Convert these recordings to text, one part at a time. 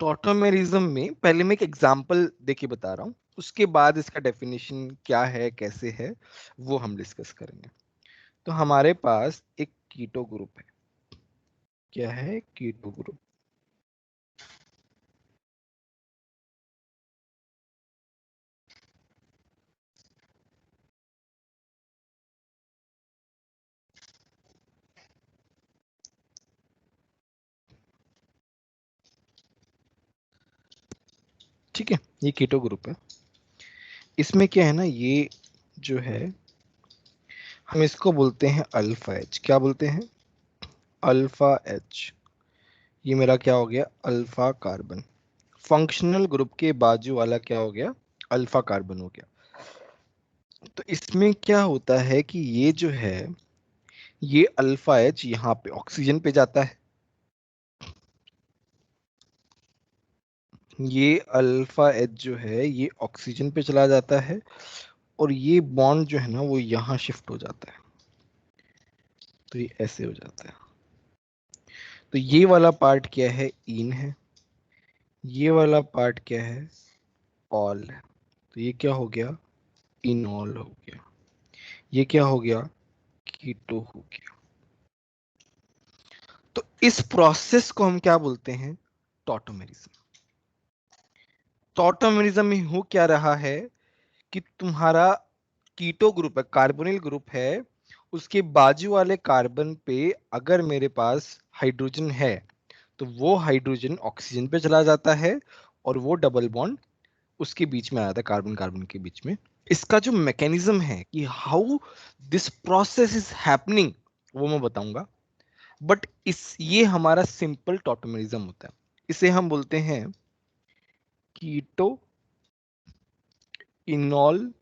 Tautomerism में पहले मैं एक एग्जांपल देके बता रहा हूँ, उसके बाद इसका डेफिनेशन क्या है, कैसे है, वो हम डिस्कस करेंगे। तो हमारे पास एक कीटो ग्रुप है। क्या है? Keto group. ठीक है, ये कीटो ग्रुप है। इसमें क्या है ना, ये जो है हम इसको बोलते हैं अल्फा एच। क्या बोलते हैं? Alpha H. ये मेरा क्या हो गया? Alpha carbon. फंक्शनल ग्रुप के बाजू वाला क्या हो गया? अल्फा कार्बन हो गया। तो इसमें क्या होता है कि ये जो है, ये अल्फा एच यहाँ पे ऑक्सीजन पे जाता है, ये अल्फा एच जो है ये ऑक्सीजन पे चला जाता है, और ये बॉन्ड जो है ना वो यहाँ शिफ्ट हो जाता है, तो ये ऐसे हो जाता है। तो ये वाला पार्ट क्या है? इन है। ये वाला पार्ट क्या है? ऑल है। तो ये क्या हो गया? इनॉल हो गया। ये क्या हो गया? कीटो हो गया। तो इस प्रोसेस को हम क्या बोलते हैं? टॉटोमेरिज्म। टॉटोमेरिज्म में हो क्या रहा है कि तुम्हारा कीटो ग्रुप है, कार्बोनिल ग्रुप है, उसके बाजू वाले कार्बन पे अगर मेरे पास हाइड्रोजन है तो वो हाइड्रोजन ऑक्सीजन पे चला जाता है, और वो डबल बॉन्ड उसके बीच में आ जाता है, कार्बन कार्बन के बीच में। इसका जो मैकेनिज्म है कि how this process is happening, वो मैं बताऊंगा। बट इस ये हमारा सिंपल टॉटोमेरिज्म होता है। इसे हम बोलते हैं कीटो इनॉल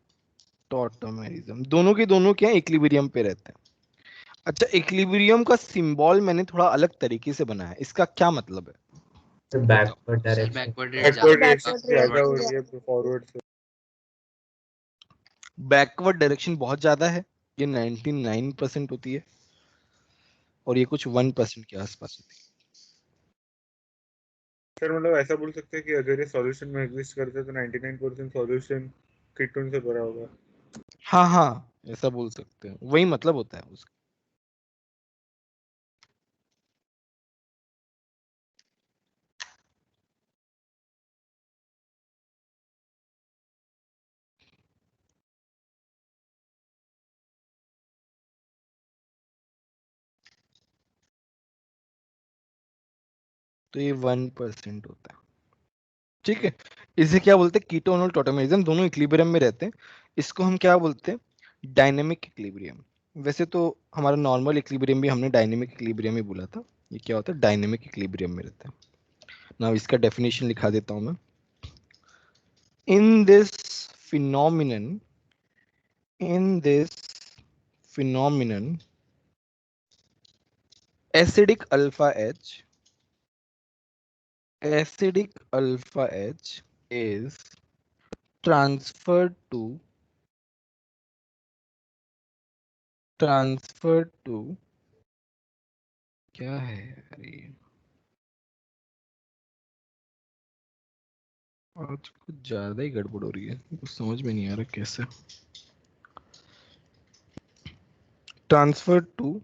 टॉटोमेरिज्म। दोनों के दोनों क्या है? इक्विलिब्रियम पे रहते हैं। अच्छा, इक्विलिब्रियम का सिंबल मैंने थोड़ा अलग तरीके से बनाया है, इसका क्या मतलब है? बताओ। Backward sir direction. Backward rate backward ज्यादा डायरेक्शन होगा से ज्यादा फॉरवर्ड हो से। रही है फॉरवर्ड से। बैकवर्ड डायरेक्शन बहुत ज्यादा है, ये 99% होती है, और ये कुछ 1% के आसपास होती सर मतलब ऐसा बोल सकते हैं कि अगर ये सॉल्यूशन में एग्जिस्ट करते तो 99% सॉल्यूशन कीटोन से भरा होगा। है। हाँ हाँ, ऐसा बोल सकते हैं, वही मतलब होता है उसका। तो ये 1% होता है। ठीक है, इसे क्या बोलते हैं? कीटोनल टोटोमेरिज्म। दोनों इक्विलिब्रियम में रहते हैं। इसको हम क्या बोलते हैं? Dynamic equilibrium. वैसे तो हमारा नॉर्मल इक्विलिब्रियम भी हमने डायनेमिक इक्विलिब्रियम ही बोला था। ये क्या होता है? डायनेमिक इक्विलिब्रियम में रहता है। ना इसका डेफिनेशन लिखा देता हूं मैं। In this phenomenon in this phenomenon acidic alpha H is transferred to क्या है यार ये? आज कुछ ज्यादा ही गड़बड़ हो रही है, कुछ समझ में नहीं आ रहा कैसे। ट्रांसफर टू,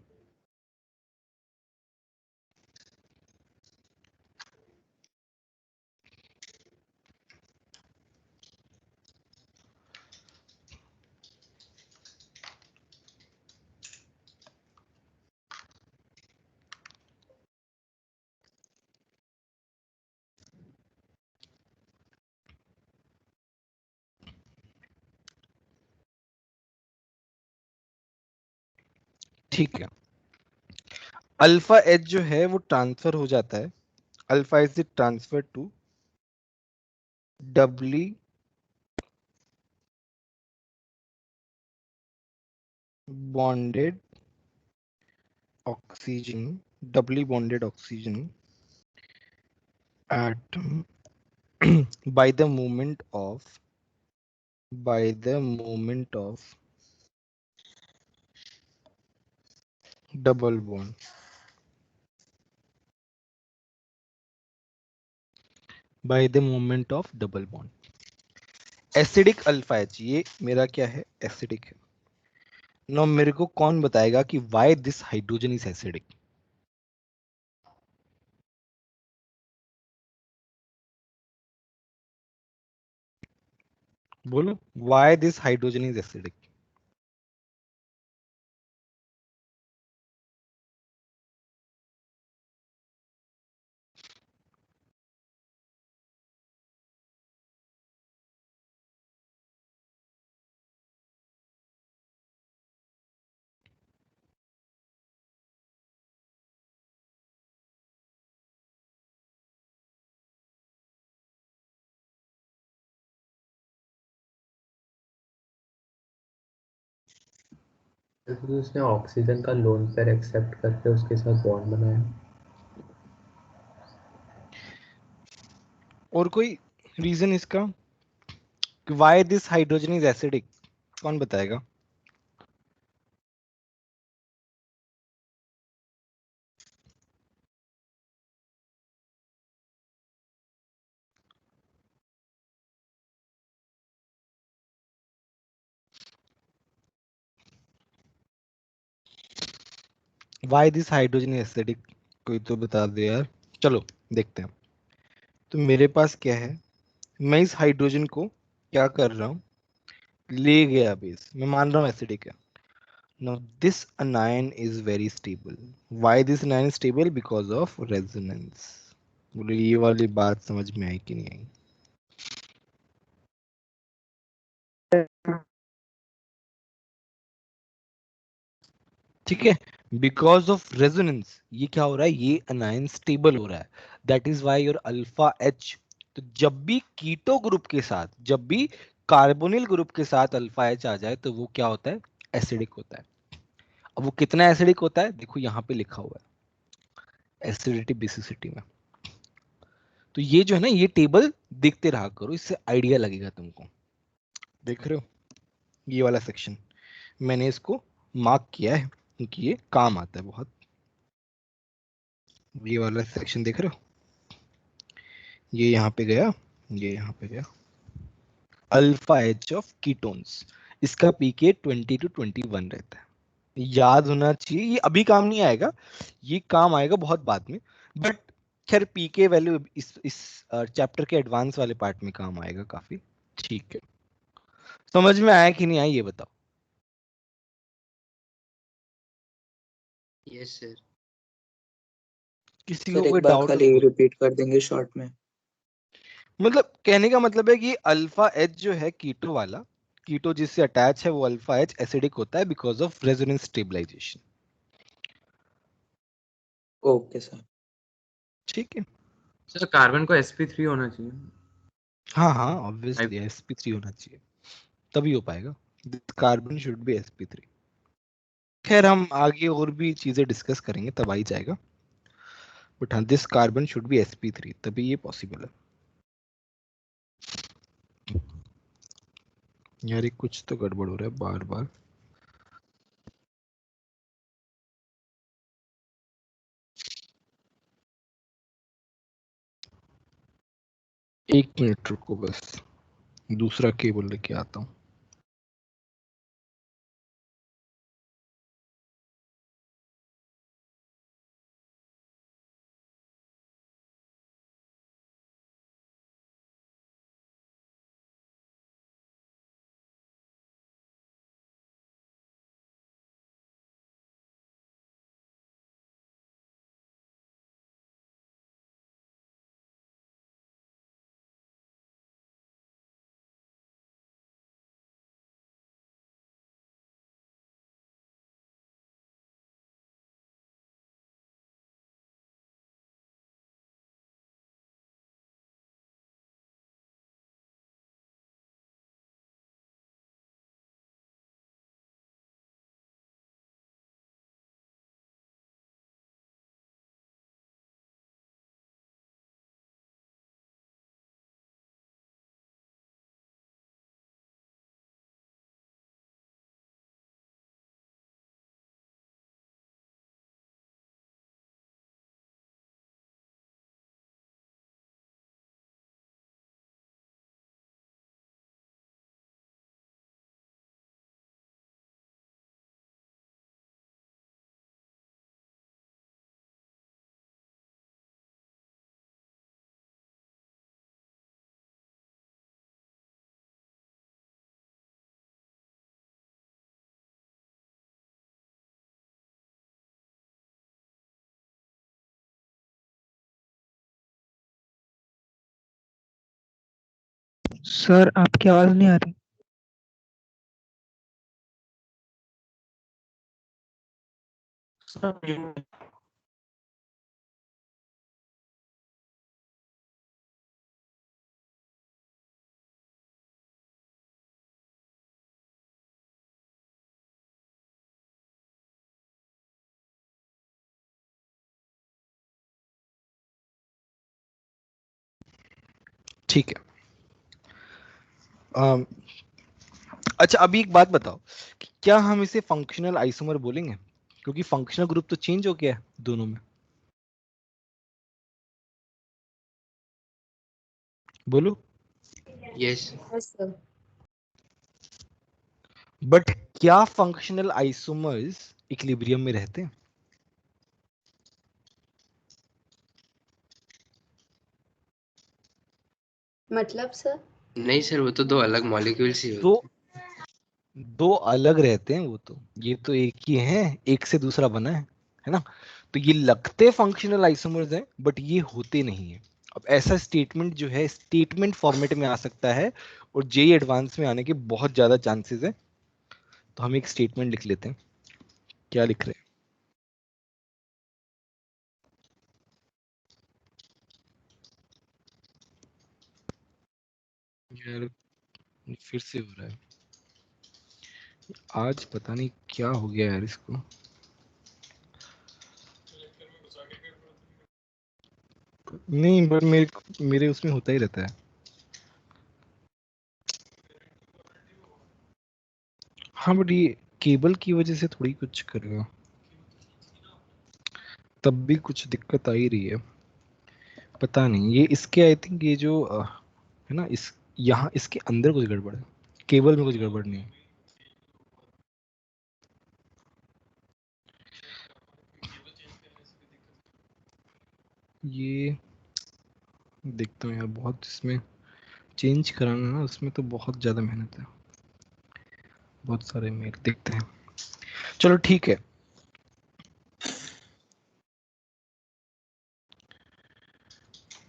ठीक है। अल्फा एच जो है वो ट्रांसफर हो जाता है, alpha is transfer to doubly bonded oxygen, doubly bonded oxygen atom by the movement of double bond. By the moment of double bond. Acidic alpha H, ये मेरा क्या है, एसिडिक है। नो मेरे को कौन बताएगा कि why this hydrogen is acidic? बोलो, why this hydrogen is acidic? क्योंकि उसने ऑक्सीजन का लोन पेयर एक्सेप्ट करके उसके साथ बॉन्ड बनाया। और कोई रीजन इसका कि why this hydrogen is acidic, कौन बताएगा? Y this hydrogen is acidic, कोई तो बता दे यार। चलो देखते हैं। तो मेरे पास क्या है, मैं इस हाइड्रोजन को क्या कर रहा हूँ, ले गया बेस, मैं मान रहा हूँ एसिडिक है। Now this anion is very stable. Why this anion is stable? Because of resonance. बोलो ये वाली बात समझ में आई कि नहीं आई? ठीक है, बिकॉज ऑफ रेजोनेंस ये क्या हो रहा है, ये अनायन स्टेबल हो रहा है। That is why your alpha H. तो जब भी कीटो ग्रुप के साथ, जब भी कार्बोनिल ग्रुप के साथ अल्फा एच आ जाए तो वो क्या होता है, एसिडिक होता है। अब वो कितना एसिडिक होता है, देखो यहाँ पे लिखा हुआ है, एसिडिटी बेसिसिटी में। तो ये जो है ना, ये टेबल देखते रहा करो, इससे आइडिया लगेगा तुमको। देख रहे हो ये वाला सेक्शन, मैंने इसको मार्क किया है क्योंकि ये काम आता है बहुत। ये वाला सेक्शन देख रहे हो, ये यहाँ पे गया, ये यहाँ पे गया, अल्फा एच ऑफ कीटोन्स। इसका पीके 20 to 21 रहता है, याद होना चाहिए। ये अभी काम नहीं आएगा, ये काम आएगा बहुत बाद में, बट खैर पीके वैल्यू इस चैप्टर के एडवांस वाले पार्ट में काम आएगा काफी। ठीक है, समझ में आया कि नहीं आया ये बताओ। Yes sir. किसी को सर कोई एक बार डाउट खाली हो? रिपीट कर देंगे शॉर्ट में। मतलब कहने का मतलब है कि अल्फा एच जो है कीटो वाला, कीटो जिससे अटैच है वो अल्फा एच एसिडिक होता है because of resonance stabilisation. Okay sir. ठीक है, सर कार्बन को sp3 होना चाहिए। हाँ हाँ ऑब्वियसली sp3 होना चाहिए, तभी हो पाएगा। Carbon should be sp3। खैर हम आगे और भी चीजें डिस्कस करेंगे तब आ ही जाएगा, बट हाँ this carbon should be sp3 तभी ये पॉसिबल है। यार ये कुछ तो गड़बड़ हो रहा है बार बार। एक मिनट रुको बस, दूसरा केबल लेके आता हूँ। सर आपकी आवाज नहीं आ रही। ठीक है। अच्छा अभी एक बात बताओ कि क्या हम इसे फंक्शनल आइसोमर बोलेंगे, क्योंकि फंक्शनल ग्रुप तो चेंज हो गया है दोनों में। बोलो। यस। बट क्या फंक्शनल आइसोमर्स इक्विलिब्रियम में रहते हैं? मतलब सर? नहीं सर, वो तो दो अलग मॉलिक्यूल्स ही तो होते दो अलग रहते हैं वो तो, ये तो एक ही है, एक से दूसरा बना है ना। तो ये लगते फंक्शनल आइसोमर्स हैं बट ये होते नहीं है। अब ऐसा स्टेटमेंट जो है स्टेटमेंट फॉर्मेट में आ सकता है और जेई एडवांस में आने के बहुत ज्यादा चांसेस है। तो हम एक स्टेटमेंट लिख लेते हैं। क्या लिख रहे हैं यार? फिर से हो रहा है आज, पता नहीं क्या हो गया यार इसको। नहीं बट मेरे उसमें होता ही रहता है। हाँ बट ये केबल की वजह से थोड़ी कुछ करेगा, तब भी कुछ दिक्कत आ ही रही है। पता नहीं ये इसके, आई थिंक ये जो है ना, इस यहाँ इसके अंदर कुछ गड़बड़ है, केबल में कुछ गड़बड़ नहीं है। ये देखता हूँ यार, बहुत इसमें चेंज कराना ना, उसमें तो बहुत ज़्यादा मेहनत है। बहुत सारे मेल देखते हैं। चलो ठीक है।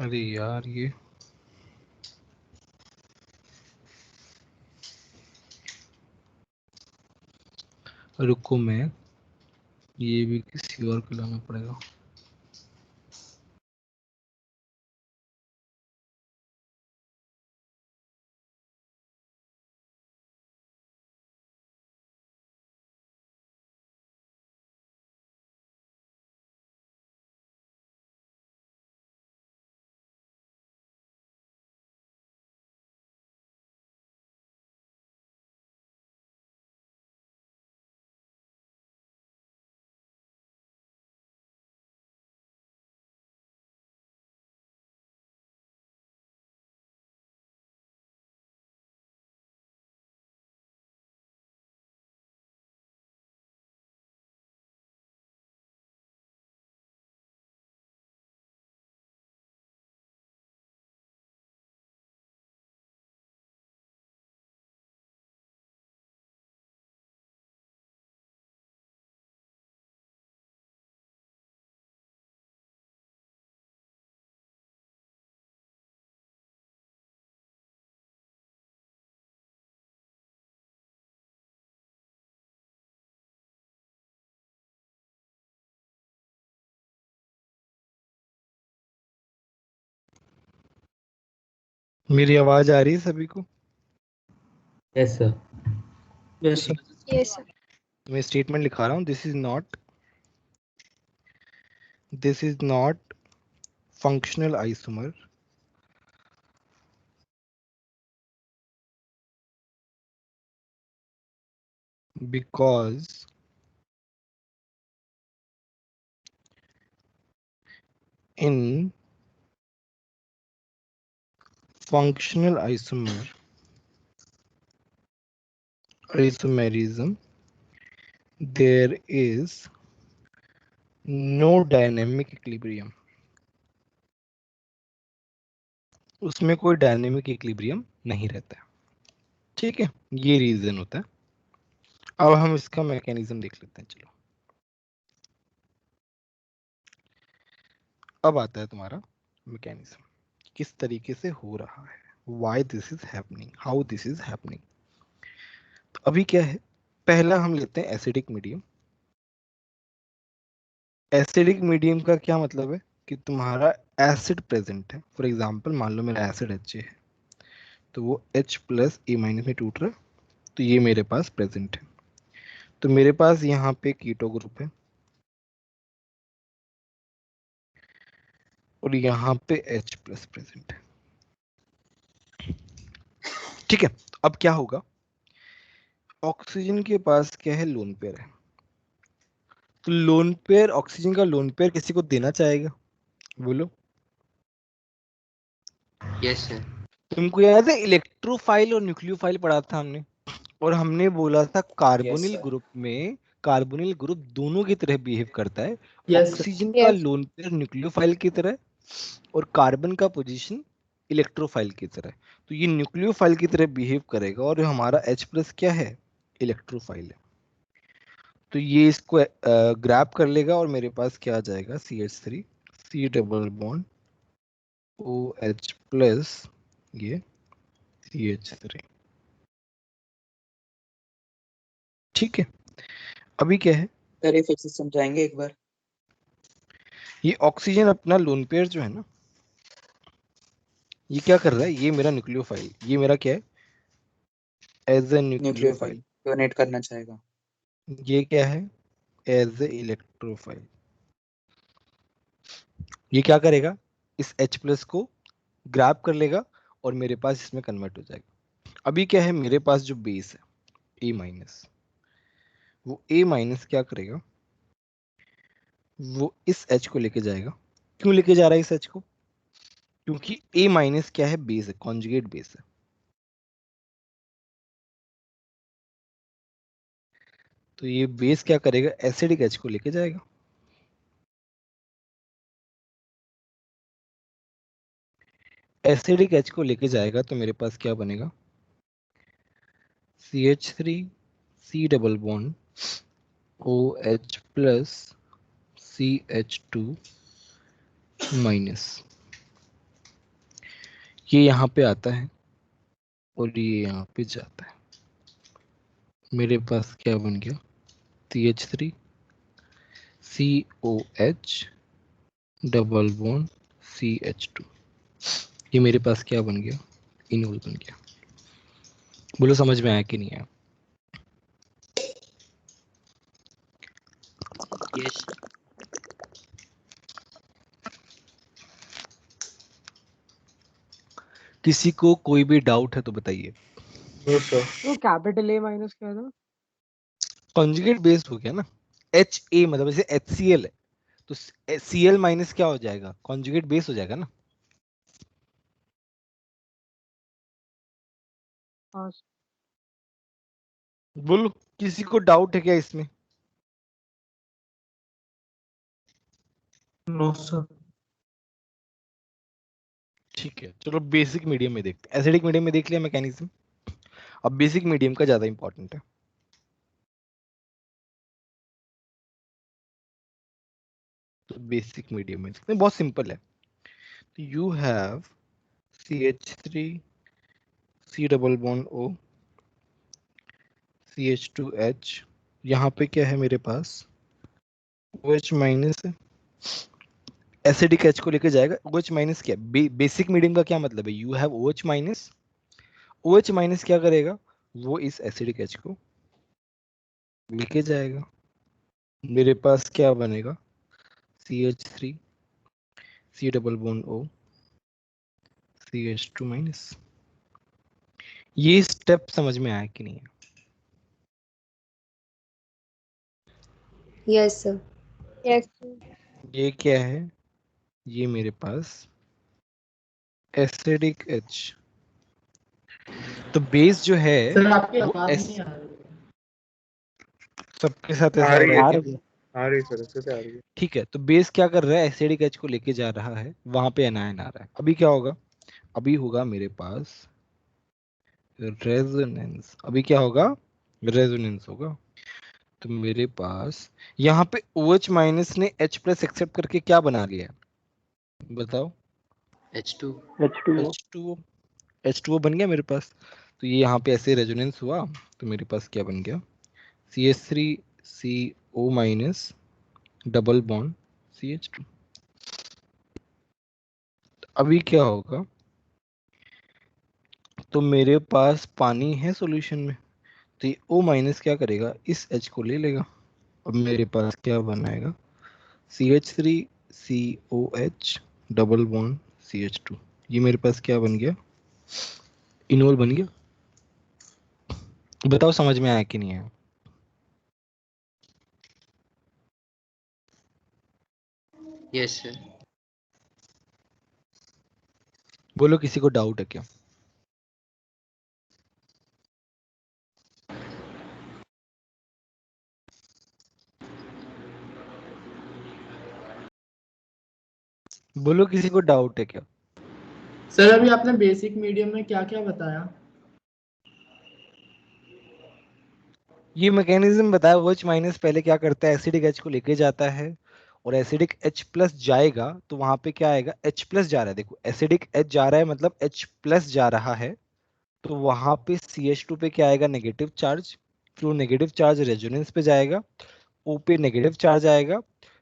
अरे यार ये रुको, मैं ये भी किसी और को लाना पड़ेगा। मेरी आवाज आ रही है सभी को? Yes sir. Yes sir. Yes sir. मैं स्टेटमेंट लिखा रहा हूँ, this is not functional isomer because in functional isomerism there is no dynamic equilibrium, उसमें कोई डायनेमिक इक्विलिब्रियम नहीं रहता है। ठीक है, ये रीजन होता है। अब हम इसका मैकेनिज्म देख लेते हैं। चलो अब आता है तुम्हारा मैकेनिज्म, किस तरीके से हो रहा है। why this is happening, how this is happening. तो अभी क्या है, पहला हम लेते हैं एसिडिक मीडियम. एसिडिक मीडियम का क्या मतलब है कि तुम्हारा एसिड प्रेजेंट है. फॉर एग्जांपल मान लो मेरा एसिड H है, तो वो H प्लस A माइनस में टूट रहा है, तो ये मेरे पास प्रेजेंट है. तो मेरे पास यहाँ पे कीटो ग्रुप है और यहाँ पे H प्लस प्रेजेंट है. ठीक है, अब क्या होगा, ऑक्सीजन के पास क्या है, लोन पेयर है. तो लोन पेयर, ऑक्सीजन का लोन पेयर किसी को देना चाहेगा, बोलो. Yes sir. तुमको याद है इलेक्ट्रोफाइल और न्यूक्लियोफाइल पढ़ा था हमने, और हमने बोला था कार्बोनिल ग्रुप में कार्बोनिल ग्रुप दोनों की तरह बिहेव करता है. ऑक्सीजन का लोन पेयर न्यूक्लियोफाइल की तरह और कार्बन का पोजीशन इलेक्ट्रोफाइल की तरह. तो ये न्यूक्लियोफाइल की तरह बिहेव करेगा और हमारा H प्लस क्या है, इलेक्ट्रोफाइल है. तो ये इसको ग्रैब कर लेगा और मेरे पास क्या आ जाएगा, CH3 C double bond OH plus ये CH3. ठीक है, अभी क्या है, सर ये फिर से समझाएंगे एक बार. ये ऑक्सीजन अपना लोन पेयर जो है ना, ये क्या कर रहा है, ये मेरा न्यूक्लियोफाइल, ये मेरा क्या है, एज ए न्यूक्लियोफाइल. डोनेट करना चाहेगा. ये क्या है, एज ए इलेक्ट्रोफाइल. ये क्या करेगा, इस H प्लस को ग्रैब कर लेगा और मेरे पास इसमें कन्वर्ट हो जाएगा. अभी क्या है, मेरे पास जो बेस है A माइनस, वो A माइनस क्या करेगा, वो इस H को लेके जाएगा. क्यों लेके जा रहा है इस H को, क्योंकि A माइनस क्या है, बेस है, कॉन्जुगेट बेस है. तो ये बेस क्या करेगा, एसिडिक H को लेके जाएगा. एसिडिक H को लेके जाएगा तो मेरे पास क्या बनेगा, CH3 C double bond OH plus CH2 minus. ये यहाँ पे आता है और ये यहाँ पे जाता है. मेरे पास क्या बन गया, CH3 COH double bond CH2. ये मेरे पास क्या बन गया, इनोल बन गया. बोलो समझ में आया कि नहीं आया. यस. किसी को कोई भी डाउट है तो बताइए. No sir. तो कैपिटल A माइनस क्या था? कॉन्जुगेट बेस हो गया ना, HA मतलब जैसे HCl है, तो Cl माइनस क्या हो जाएगा, कॉन्जुगेट बेस हो जाएगा ना. हाँ बोलो किसी को डाउट है क्या इसमें. No sir. ठीक है, चलो बेसिक मीडियम में देखते हैं. एसिडिक मीडियम में देख लिया मैकेनिज्म, अब बेसिक मीडियम का ज्यादा इंपॉर्टेंट है. तो बेसिक मीडियम में देखते हैं, बहुत सिंपल है. तो you have CH3 C double bond O CH2H. यहाँ पे क्या है मेरे पास, OH माइनस है. एसिडिक H को लेके जाएगा. OH माइनस क्या है, बेसिक मीडियम का क्या मतलब है, you have OH minus. OH minus क्या करेगा, वो इस एसिडिक H को लेके जाएगा. मेरे पास क्या बनेगा, CH3 C double bond O CH2 minus. ये स्टेप समझ में आया कि नहीं है. Yes sir. यस. ये क्या है, ये मेरे पास एसिडिक H. तो बेस जो है सर आपकी वो आवाज एस, नहीं आ रही. सबके साथ ऐसा आ हो रही रहा है है क्या? आ रही सर, अच्छे से आ रही है. ठीक है, तो बेस क्या कर रहा है, एसिडिक H को लेके जा रहा है, वहां पे एनायन आ रहा है. अभी क्या होगा, अभी होगा मेरे पास रेजोनेंस. अभी क्या होगा, रेजोनेंस होगा. तो मेरे पास यहाँ पे OH माइनस ने H प्लस एक्सेप्ट करके क्या बना लिया, बताओ. H2. H2O. H2O बन गया मेरे पास। तो ये यहाँ पे ऐसे रेजोनेंस हुआ, तो मेरे पास क्या बन गया, CH3CO minus double bond CH2। अभी क्या होगा, तो मेरे पास पानी है सॉल्यूशन में, तो ये O माइनस क्या करेगा, इस H को ले लेगा। अब मेरे पास क्या बनाएगा, CH3COH डबल बॉन्ड CH2। ये मेरे पास क्या बन गया, इनोल बन गया। बताओ समझ में आया कि नहीं आया? Yes sir. बोलो किसी को डाउट है क्या? बोलो किसी को डाउट है क्या? सर अभी आपने बेसिक मीडियम में क्या क्या बताया? ये मैकेनिज्म बताया, OH माइनस पहले क्या करता है, एसिडिक H को लेके जाता है, और एसिडिक H प्लस जाएगा तो वहां पे क्या आएगा, H प्लस जा रहा है, देखो एसिडिक H जा रहा है मतलब H प्लस जा रहा है, तो वहां पे CH2 पे क्या आएगा, नेगेटिव चार्ज। फिर वो नेगेटिव चार्ज रेजोनेंस पे जाएगा, O पे नेगेटिव चार्ज आएगा,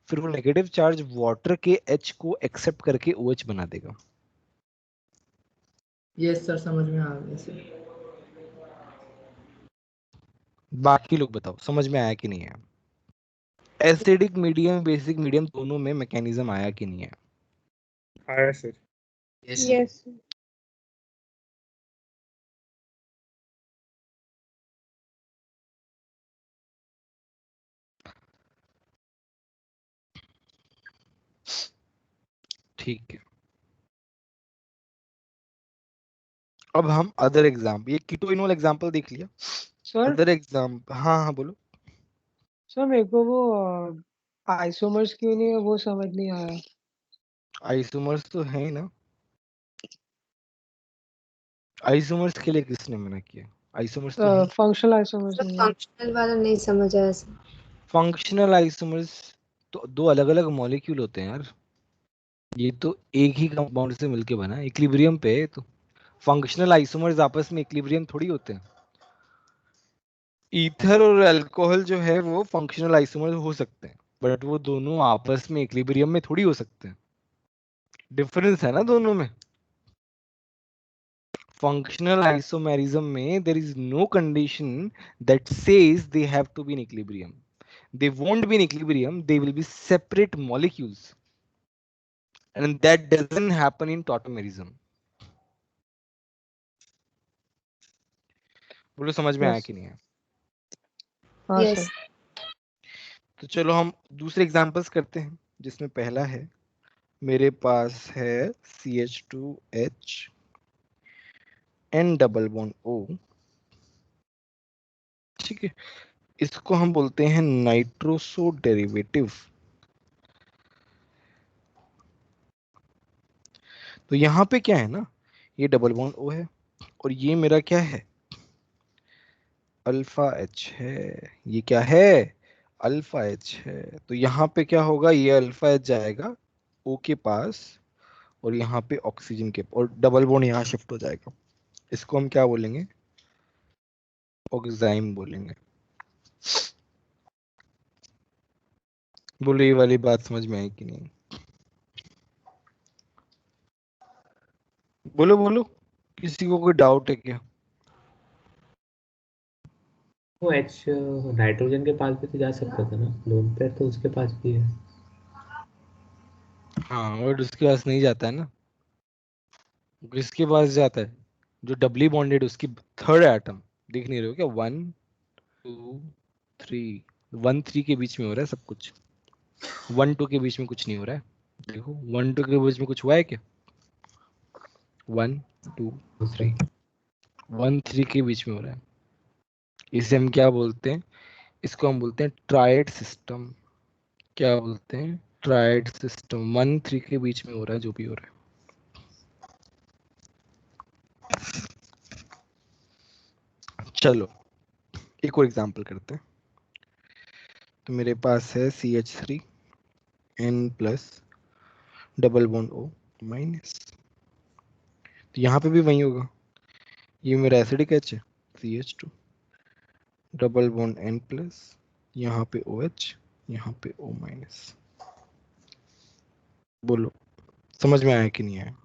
फिर वो नेगेटिव चार्ज वाटर के H को एक्सेप्ट करके OH बना देगा। यस सर, समझ में आ गया सर। बाकी लोग बताओ समझ में आया कि नहीं आया? एसिडिक मीडियम बेसिक मीडियम दोनों में मैकेनिज्म आया कि नहीं आया? आया सर। यस यस ठीक है। अब हम अदर एग्जाम्पल, ये कीटोइनोल एग्जाम्पल देख लिया, सर। अदर एग्जाम्पल, हाँ हाँ बोलो। सर मेरे को वो आइसोमर्स क्यों नहीं है वो समझ नहीं आया। आइसोमर्स तो है ही ना, आइसोमर्स के लिए किसने मना किया, आइसोमर्स तो है। फंक्शनल आइसोमर्स सर नहीं है। फंक्शनल वाला नहीं समझ आया सर। फंक्शनल आइसोमर्स तो दो अलग अलग मॉलिक्यूल होते हैं यार, ये तो एक ही कंपाउंड से मिलके बना है, इक्विलिब्रियम पे है। तो फंक्शनल आइसोमर्स आपस में इक्विलिब्रियम थोड़ी होते हैं। ईथर और अल्कोहल जो है वो फंक्शनल आइसोमर हो सकते हैं, बट वो दोनों आपस में इक्विलिब्रियम में थोड़ी हो सकते हैं, डिफरेंस है ना दोनों में। फंक्शनल आइसोमेरिज्म में there is no condition that says they have to be in equilibrium, they won't be in equilibrium, they will be separate molecules, and that doesn't happen in tautomerism. बोलो समझ में आया yes कि नहीं है? हाँ yes. Sir. तो चलो हम दूसरे एग्जांपल्स करते हैं, जिसमें पहला है, मेरे पास है CH2H N double bond O, ठीक है, इसको हम बोलते हैं नाइट्रोसो डेरिवेटिव। तो यहाँ पे क्या है ना, ये डबल बॉन्ड O है, और ये मेरा क्या है, अल्फा H है। ये क्या है, अल्फा H है। तो यहाँ पे क्या होगा, ये अल्फा H जाएगा O के पास, और यहाँ पे ऑक्सीजन के, और डबल बॉन्ड यहाँ शिफ्ट हो जाएगा। इसको हम क्या बोलेंगे, ऑक्साइम बोलेंगे। बोलो ये वाली बात समझ में आई कि नहीं? बोलो बोलो, किसी को कोई डाउट है क्या? वो एच नाइट्रोजन के पास भी तो जा सकता था ना, लोन पेयर तो उसके पास भी है। हाँ, और उसके पास नहीं जाता है ना, किसके पास जाता है, जो डबली बॉन्डेड उसकी थर्ड एटम, देख नहीं रहे हो क्या, 1 2 3, 1 3 के बीच में हो रहा है सब कुछ, 1 2 के बीच में कुछ नहीं हो रहा है। देखो 1 2 के बीच में कुछ हुआ है क्या, 1 2 3, 1 3 के बीच में हो रहा है। इसे हम क्या बोलते हैं, इसको हम बोलते हैं ट्रायड सिस्टम। क्या बोलते हैं, ट्रायड सिस्टम। 1 3 के बीच में हो रहा है जो भी हो रहा है। चलो एक और एग्जांपल करते हैं। तो मेरे पास है CH3N plus double bond O minus, तो यहाँ पे भी वही होगा, ये मेरा एसिडिक H है, CH2, डबल बॉन्ड N+, यहाँ पे OH, यहाँ पे O-। बोलो समझ में आया कि नहीं आया?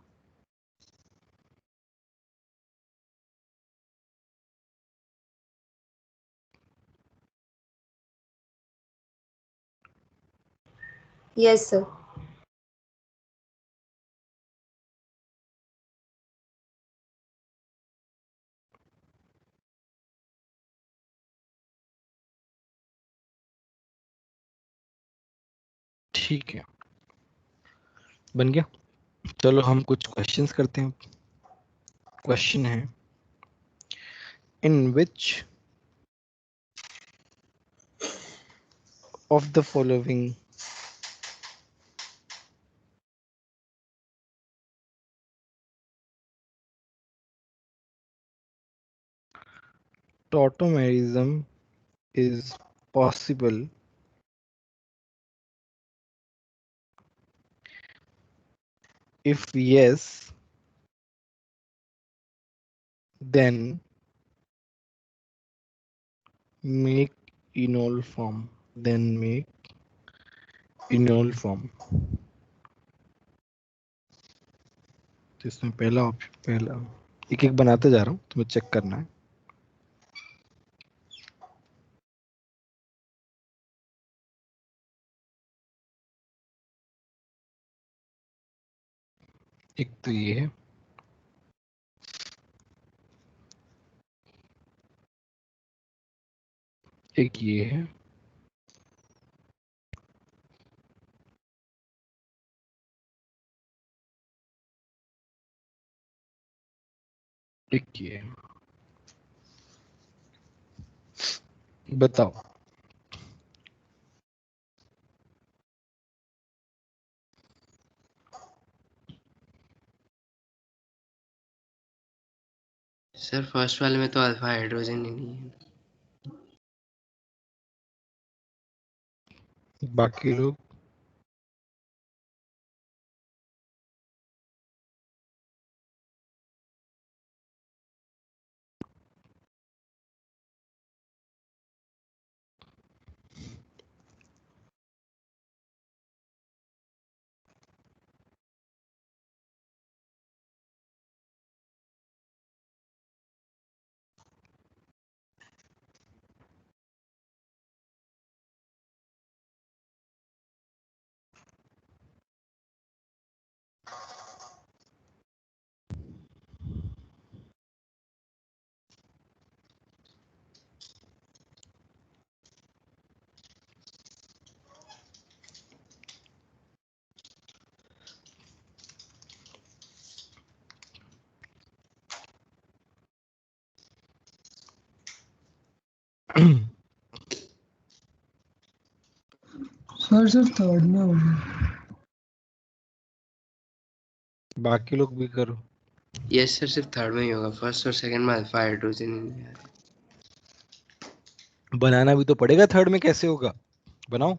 Yes sir. ठीक है, बन गया। चलो हम कुछ क्वेश्चंस करते हैं। क्वेश्चन है, in which of the following tautomerism is possible if yes, then make enol form, then make enol form। तो इसमें पहला ऑप्शन, पहला एक एक बनाते जा रहा हूँ, तुम्हें चेक करना है। एक तो ये है, एक ये है, एक ये है। बताओ सर फर्स्ट वाले में तो अल्फा हाइड्रोजन ही नहीं है। बाकी लोग। सर सिर्फ थर्ड में होगा। बाकी लोग भी करो। यस सर, सिर्फ थर्ड में ही होगा, फर्स्ट और सेकंड में अल्फा हाइड्रोजन ही नहीं आ रहा। बनाना भी तो पड़ेगा, थर्ड में कैसे होगा? बनाओ।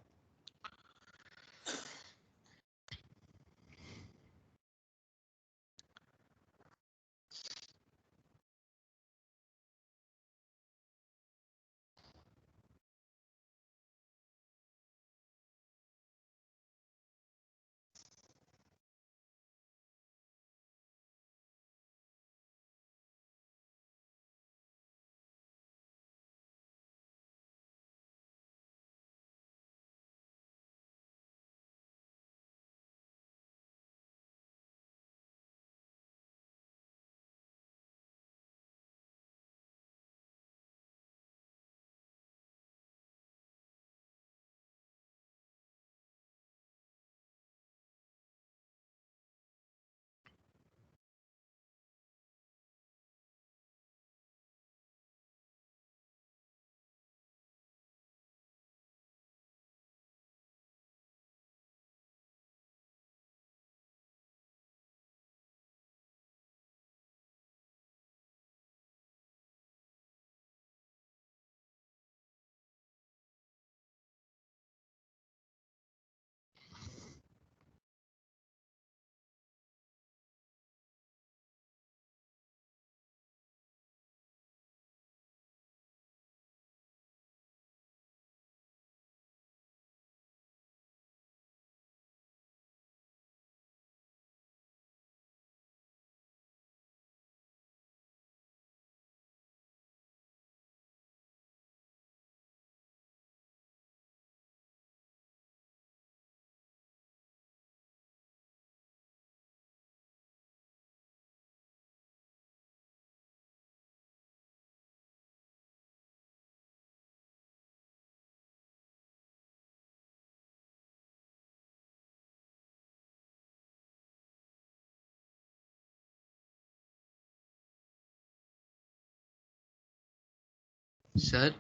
सर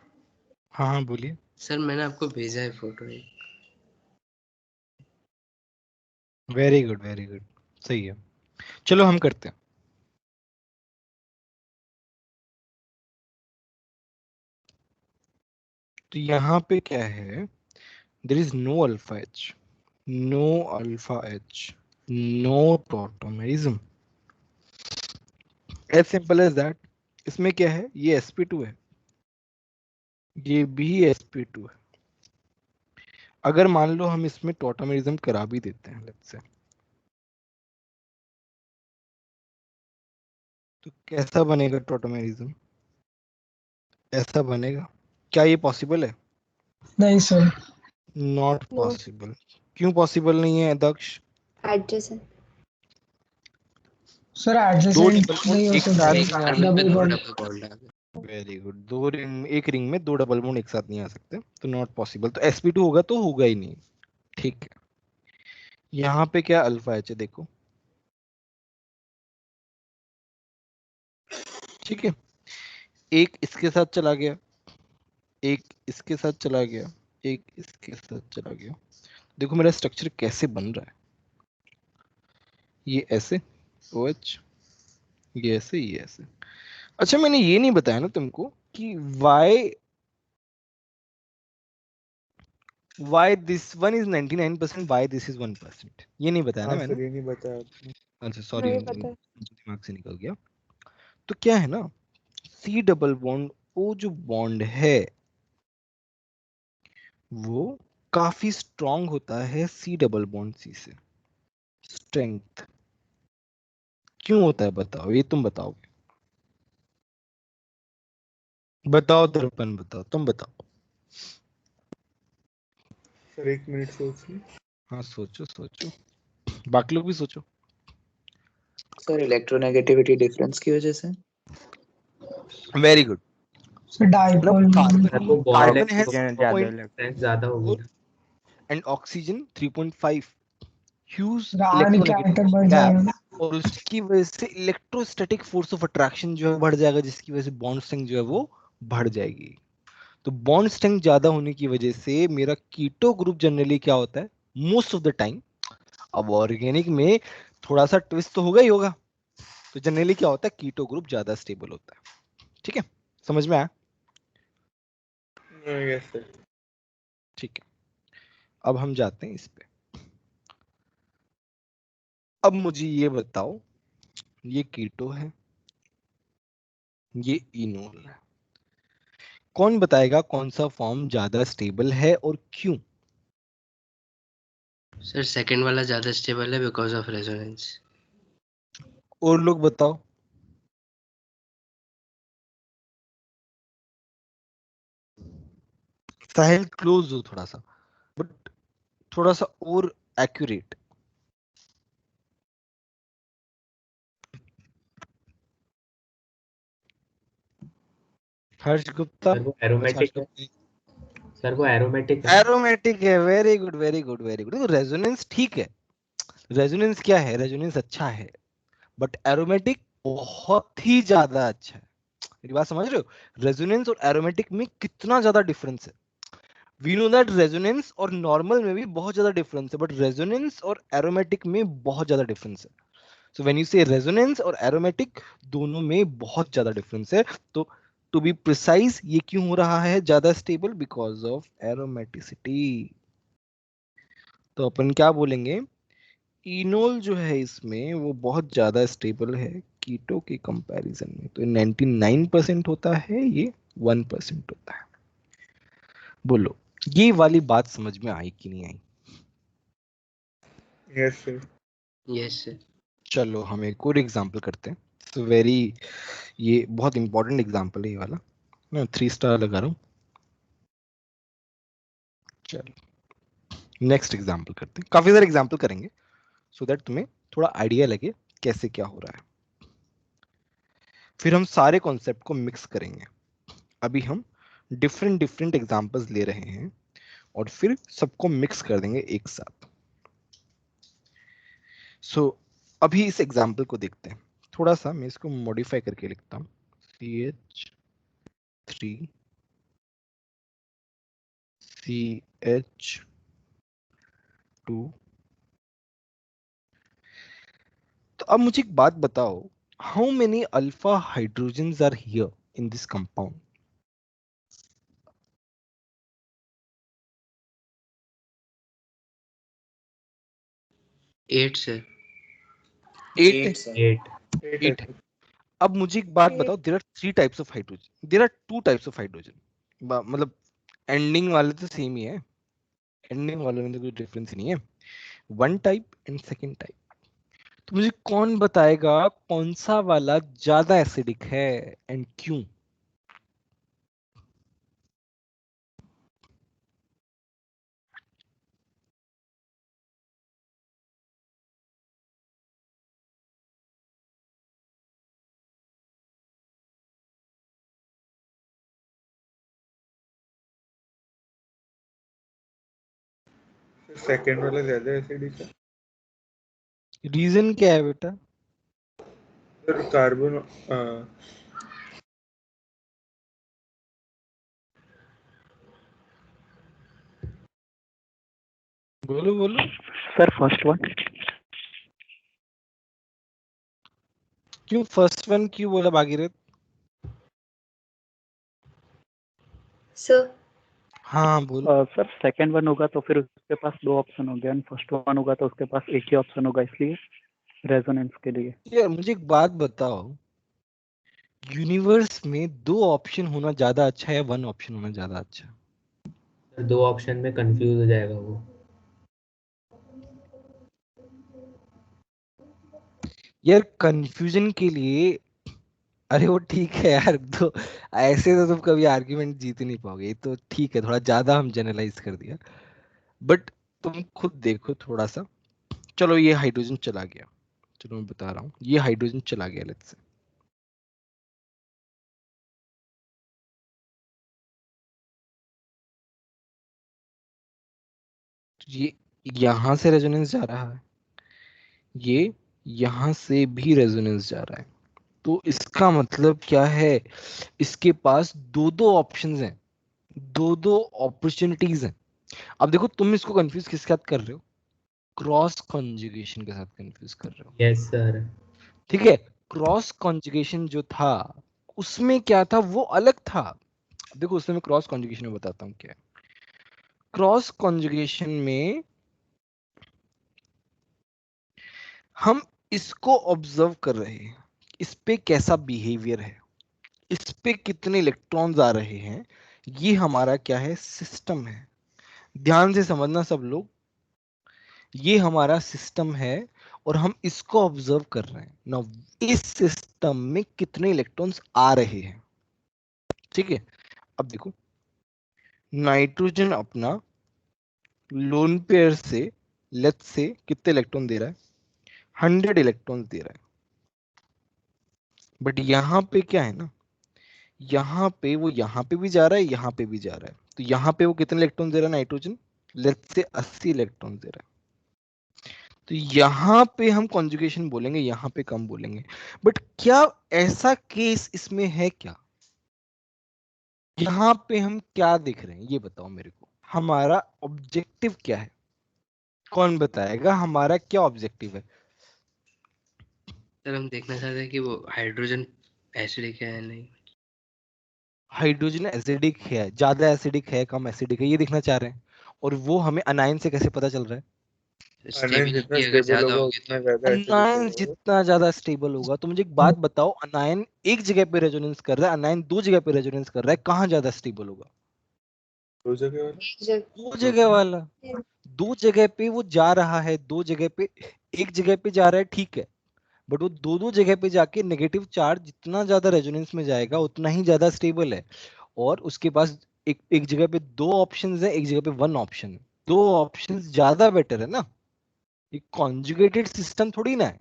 हाँ बोलिए। सर मैंने आपको भेजा है फोटो एक। वेरी गुड वेरी गुड, सही है। चलो हम करते हैं। तो यहाँ पे क्या है, there is no alpha H, no alpha H, no tautomerism, as simple as that. इसमें क्या है, ये sp2 है, ये भी sp2 है। अगर मान लो हम इसमें टॉटोमेरिज्म करा भी देते हैं लेट्स से, तो कैसा बनेगा टॉटोमेरिज्म, ऐसा बनेगा। क्या ये पॉसिबल है? नहीं सर। Not No. पॉसिबल। क्यों पॉसिबल नहीं है दक्ष? Adjacent. सर दो एडजेसेंट डबल नहीं बॉन्ड हो एक साथ एक नहीं आ कार्बन पे डबल सकते। दो बॉन्ड। डबल बॉन्ड आ गए। वेरी गुड, एक रिंग में दो डबल बॉन्ड एक साथ नहीं आ सकते, तो नॉट पॉसिबल। तो sp2 होगा तो होगा ही नहीं। ठीक है, यहाँ पे क्या अल्फा एच है देखो, ठीक है। एक इसके साथ चला गया, एक इसके साथ चला गया, एक इसके साथ चला गया। देखो मेरा स्ट्रक्चर कैसे बन रहा है, ये ऐसे OH, ये ऐसे, ये ऐसे। अच्छा मैंने ये नहीं बताया ना तुमको कि why this one is 99%, why this is 1%, ये नहीं बताया ना हाँ मैंने। सर, ये नहीं बताया आपने। अच्छा सॉरी, नहीं पता है। दिमाग से निकल गया। तो क्या है ना, C डबल बॉन्ड O जो बॉन्ड है वो काफी स्ट्रांग होता है C डबल बॉन्ड C से। स्ट्रेंथ क्यों होता है बताओ, ये तुम बताओगे। बताओ दर्पण, बताओ, तुम बताओ। सर 1 मिनट सोच ली। हाँ सोचो सोचो, बाकी लोग भी सोचो। सर इलेक्ट्रोनेगेटिविटी डिफरेंस की वजह से। Very good. Sir dipole sir वो बॉन्ड है कार्बन हैज तो ज्यादा इलेक्ट्रॉन। स्ट्रेंथ ज्यादा होगी ना। एंड ऑक्सीजन 3.5, ह्यूज रानी का इलेक्ट्रोनेगेटिव आइटम बढ़ गैप, जाएगा। और उसकी वजह से इलेक्ट्रोस्टैटिक फोर्स ऑफ अट्रैक्शन जो है बढ़ जाएगा, जिसकी वजह से बॉन्ड स्ट्रेंथ जो है वो बढ़ जाएगी। तो बॉन्ड स्ट्रेंथ ज्यादा होने की वजह से मेरा कीटो ग्रुप जनरली क्या होता है मोस्ट ऑफ द टाइम, अब ऑर्गेनिक में थोड़ा सा ट्विस्ट तो होगा ही होगा, तो जनरली क्या होता है कीटो ग्रुप ज्यादा स्टेबल होता है। ठीक है, समझ में आया? Yes sir. ठीक है, अब हम जाते हैं इस पे। अब मुझे ये बताओ, ये कीटो है, ये इनोल है, कौन बताएगा कौन सा फॉर्म ज्यादा स्टेबल है और क्यों? सर सेकंड वाला ज्यादा स्टेबल है बिकॉज ऑफ रेजोनेंस। और लोग बताओ। साहिल क्लोज हो थोड़ा सा, बट थोड़ा सा और एक्यूरेट। हर्ष गुप्ता। सर वो अच्छा एरोमेटिक है। सर वो एरोमेटिक है। एरोमेटिक है, very good very good very good. Resonance ठीक है, रेजोनेंस क्या है, रेजोनेंस अच्छा है, बट एरोमेटिक बहुत ही ज्यादा अच्छा है। मेरी बात समझ रहे हो, रेजोनेंस और एरोमेटिक में कितना ज्यादा डिफरेंस है। वी नो दैट रेजोनेंस और नॉर्मल में भी बहुत ज्यादा डिफरेंस है, बट रेजोनेंस और एरोमेटिक में बहुत ज्यादा डिफरेंस है। सो व्हेन यू से रेजोनेंस और एरोमेटिक, दोनों में बहुत ज्यादा डिफरेंस है। तो टू बी प्रिसाइज ये क्यों हो रहा है ज्यादा स्टेबल, बिकॉज ऑफ एरोमेटिसिटी। तो अपन क्या बोलेंगे, इनोल जो है इसमें वो बहुत ज्यादा स्टेबल है कीटो के कंपैरिजन में। तो 99% होता है, ये 1% होता है। बोलो ये वाली बात समझ में आई कि नहीं आई? Yes sir. Yes sir. चलो हम एक और एग्जांपल करते हैं। तो ये बहुत इंपॉर्टेंट एग्जांपल है ये वाला, मैं 3 स्टार लगा रहा हूँ। चलो नेक्स्ट एग्जांपल करते हैं, काफी सारे एग्जांपल करेंगे सो दैट तुम्हें थोड़ा आइडिया लगे कैसे क्या हो रहा है। फिर हम सारे कॉन्सेप्ट को मिक्स करेंगे। अभी हम डिफरेंट डिफरेंट एग्जांपल्स ले रहे हैं और फिर सबको मिक्स कर देंगे एक साथ। अभी इस एग्जांपल को देखते हैं। थोड़ा सा मैं इसको मॉडिफाई करके लिखता हूँ, CH3 CH2। तो अब मुझे एक बात बताओ, how many alpha hydrogens are here in this compound? Eight sir. 8 sir. 8 8 है। अब मुझे एक बात बताओ, there are 3 types of hydrogen, there are 2 types of hydrogen, मतलब एंडिंग वाले तो सेम ही है, एंडिंग वाले में तो कोई डिफरेंस नहीं है, one type and second type. तो मुझे कौन बताएगा कौन सा वाला ज्यादा एसिडिक है एंड क्यों? सेकंड वाला ज्यादा एसिडिक है रीजन क्या है बेटा? सर। कार्बन बोलो बोलो। Sir first one. क्यों फर्स्ट वन क्यों बोला भागीरथ? Sir. हाँ बोलो। सर सेकंड वन होगा तो फिर उसके पास 2 ऑप्शन हो गया, फर्स्ट वन होगा तो उसके पास एक ही ऑप्शन होगा, इसलिए रेजोनेंस के लिए। यार मुझे एक बात बताओ, यूनिवर्स में 2 ऑप्शन होना ज्यादा अच्छा है या 1 ऑप्शन होना ज्यादा अच्छा? सर 2 ऑप्शन में कंफ्यूज हो जाएगा वो। यार कंफ्यूजन के लिए, अरे वो ठीक है यार, तो ऐसे तो तुम कभी आर्ग्यूमेंट जीत ही नहीं पाओगे, ये तो ठीक है, थोड़ा ज्यादा हम जनरलाइज कर दिया, बट तुम खुद देखो थोड़ा सा। चलो ये हाइड्रोजन चला गया, चलो मैं बता रहा हूँ, ये हाइड्रोजन चला गया लेट्स से, तो ये यहां से रेजोनेंस जा रहा है, ये यहां से भी रेजोनेंस जा रहा है, तो इसका मतलब क्या है, इसके पास दो दो ऑप्शंस हैं, दो दो अपॉर्चुनिटीज हैं। अब देखो तुम इसको कंफ्यूज किसके साथ कर रहे हो, क्रॉस कॉन्जुगेशन के साथ कंफ्यूज कर रहे हो, यस सर। ठीक है? क्रॉस कॉन्जुगेशन जो था उसमें क्या था, वो अलग था। देखो उसमें मैं क्रॉस कॉन्जुगेशन में बताता हूँ क्या है। क्रॉस कॉन्जुगेशन में हम इसको ऑब्जर्व कर रहे हैं, इस पे कैसा बिहेवियर है, इस पे कितने इलेक्ट्रॉन्स आ रहे हैं, ये हमारा क्या है, सिस्टम है। ध्यान से समझना सब लोग, ये हमारा सिस्टम है और हम इसको ऑब्जर्व कर रहे हैं ना, इस सिस्टम में कितने इलेक्ट्रॉन्स आ रहे हैं, ठीक है? अब देखो नाइट्रोजन अपना लोन पेयर से लेट्स से कितने इलेक्ट्रॉन दे रहा है, 100 इलेक्ट्रॉन्स दे रहा है, बट यहां पे क्या है ना, यहाँ पे वो यहाँ पे भी जा रहा है, यहाँ पे भी जा रहा है, तो यहाँ पे वो कितने इलेक्ट्रॉन दे रहा है नाइट्रोजन, लेट्स से 80 इलेक्ट्रॉन दे रहा है, तो यहाँ पे हम कॉन्जुगेशन बोलेंगे, यहाँ पे कम बोलेंगे। बट क्या ऐसा केस इसमें है क्या, यहाँ पे हम क्या देख रहे हैं ये बताओ मेरे को, हमारा ऑब्जेक्टिव क्या है, कौन बताएगा हमारा क्या ऑब्जेक्टिव है? सर हम देखना चाहते हैं कि वो हाइड्रोजन एसिडिक है या नहीं। हाइड्रोजन एसिडिक है, ज्यादा एसिडिक है, कम एसिडिक है, ये देखना चाह रहे हैं, और वो हमें अनायन से कैसे पता चल रहा है? अनायन जितना स्टेबिलिटी अगर स्टेबल ज्यादा होगा होगी उतना तो। ज्यादा एसिडिक अनायन होगा वो। जितना ज्यादा स्टेबल होगा, तो मुझे एक बात बताओ, अनायन एक जगह पे रेजोनेंस कर रहा है, अनायन दो जगह पे रेजोनेंस कर रहा है, कहाँ ज्यादा स्टेबल होगा? दो जगह वाला। दो जगह वाला। दो जगह पे वो जा रहा है, दो जगह पे, एक जगह पे जा रहा है ठीक है, बट वो दो दो जगह पे जाके नेगेटिव चार्ज जितना ज्यादा रेजोनेंस में जाएगा उतना ही ज्यादा स्टेबल है, और उसके पास एक एक जगह पे दो ऑप्शंस है, एक जगह पे वन ऑप्शन है, दो ऑप्शंस ज्यादा बेटर है ना। ये कॉन्जुगेटेड सिस्टम थोड़ी ना है,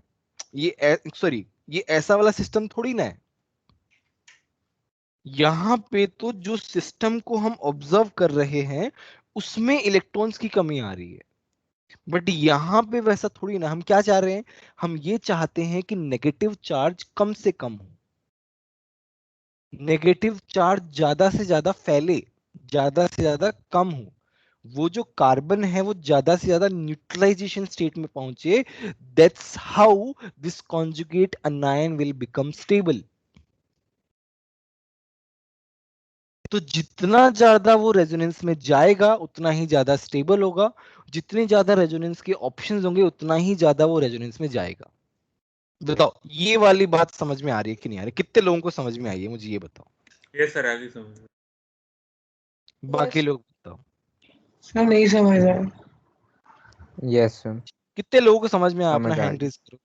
ये सॉरी ये ऐसा वाला सिस्टम थोड़ी ना है। यहाँ पे तो जो सिस्टम को हम ऑब्जर्व कर रहे हैं उसमें इलेक्ट्रॉन्स की कमी आ रही है, बट यहाँ पे वैसा थोड़ी ना। हम क्या चाह रहे हैं, हम ये चाहते हैं कि नेगेटिव चार्ज कम से कम हो, नेगेटिव चार्ज ज्यादा से ज्यादा फैले, ज्यादा से ज्यादा कम हो, वो जो कार्बन है वो ज्यादा से ज्यादा न्यूट्रलाइजेशन स्टेट में पहुंचे, that's how this conjugate अनायन will become stable. तो जितना ज्यादा वो रेजोनेंस में जाएगा उतना ही ज्यादा स्टेबल होगा, जितने ज्यादा रेजोनेंस के ऑप्शंस होंगे उतना ही ज्यादा वो रेजोनेंस में जाएगा। बताओ ये वाली बात समझ में आ रही है कि नहीं आ रही? कितने लोगों को समझ में आई है मुझे ये बताओ। ये सर आगे समझ। बाकी लोग बताओ। सर नहीं समझ आया। यस सर, कितने लोगों को समझ में आया? अपना समझ आ हैंड गया। रेज करो।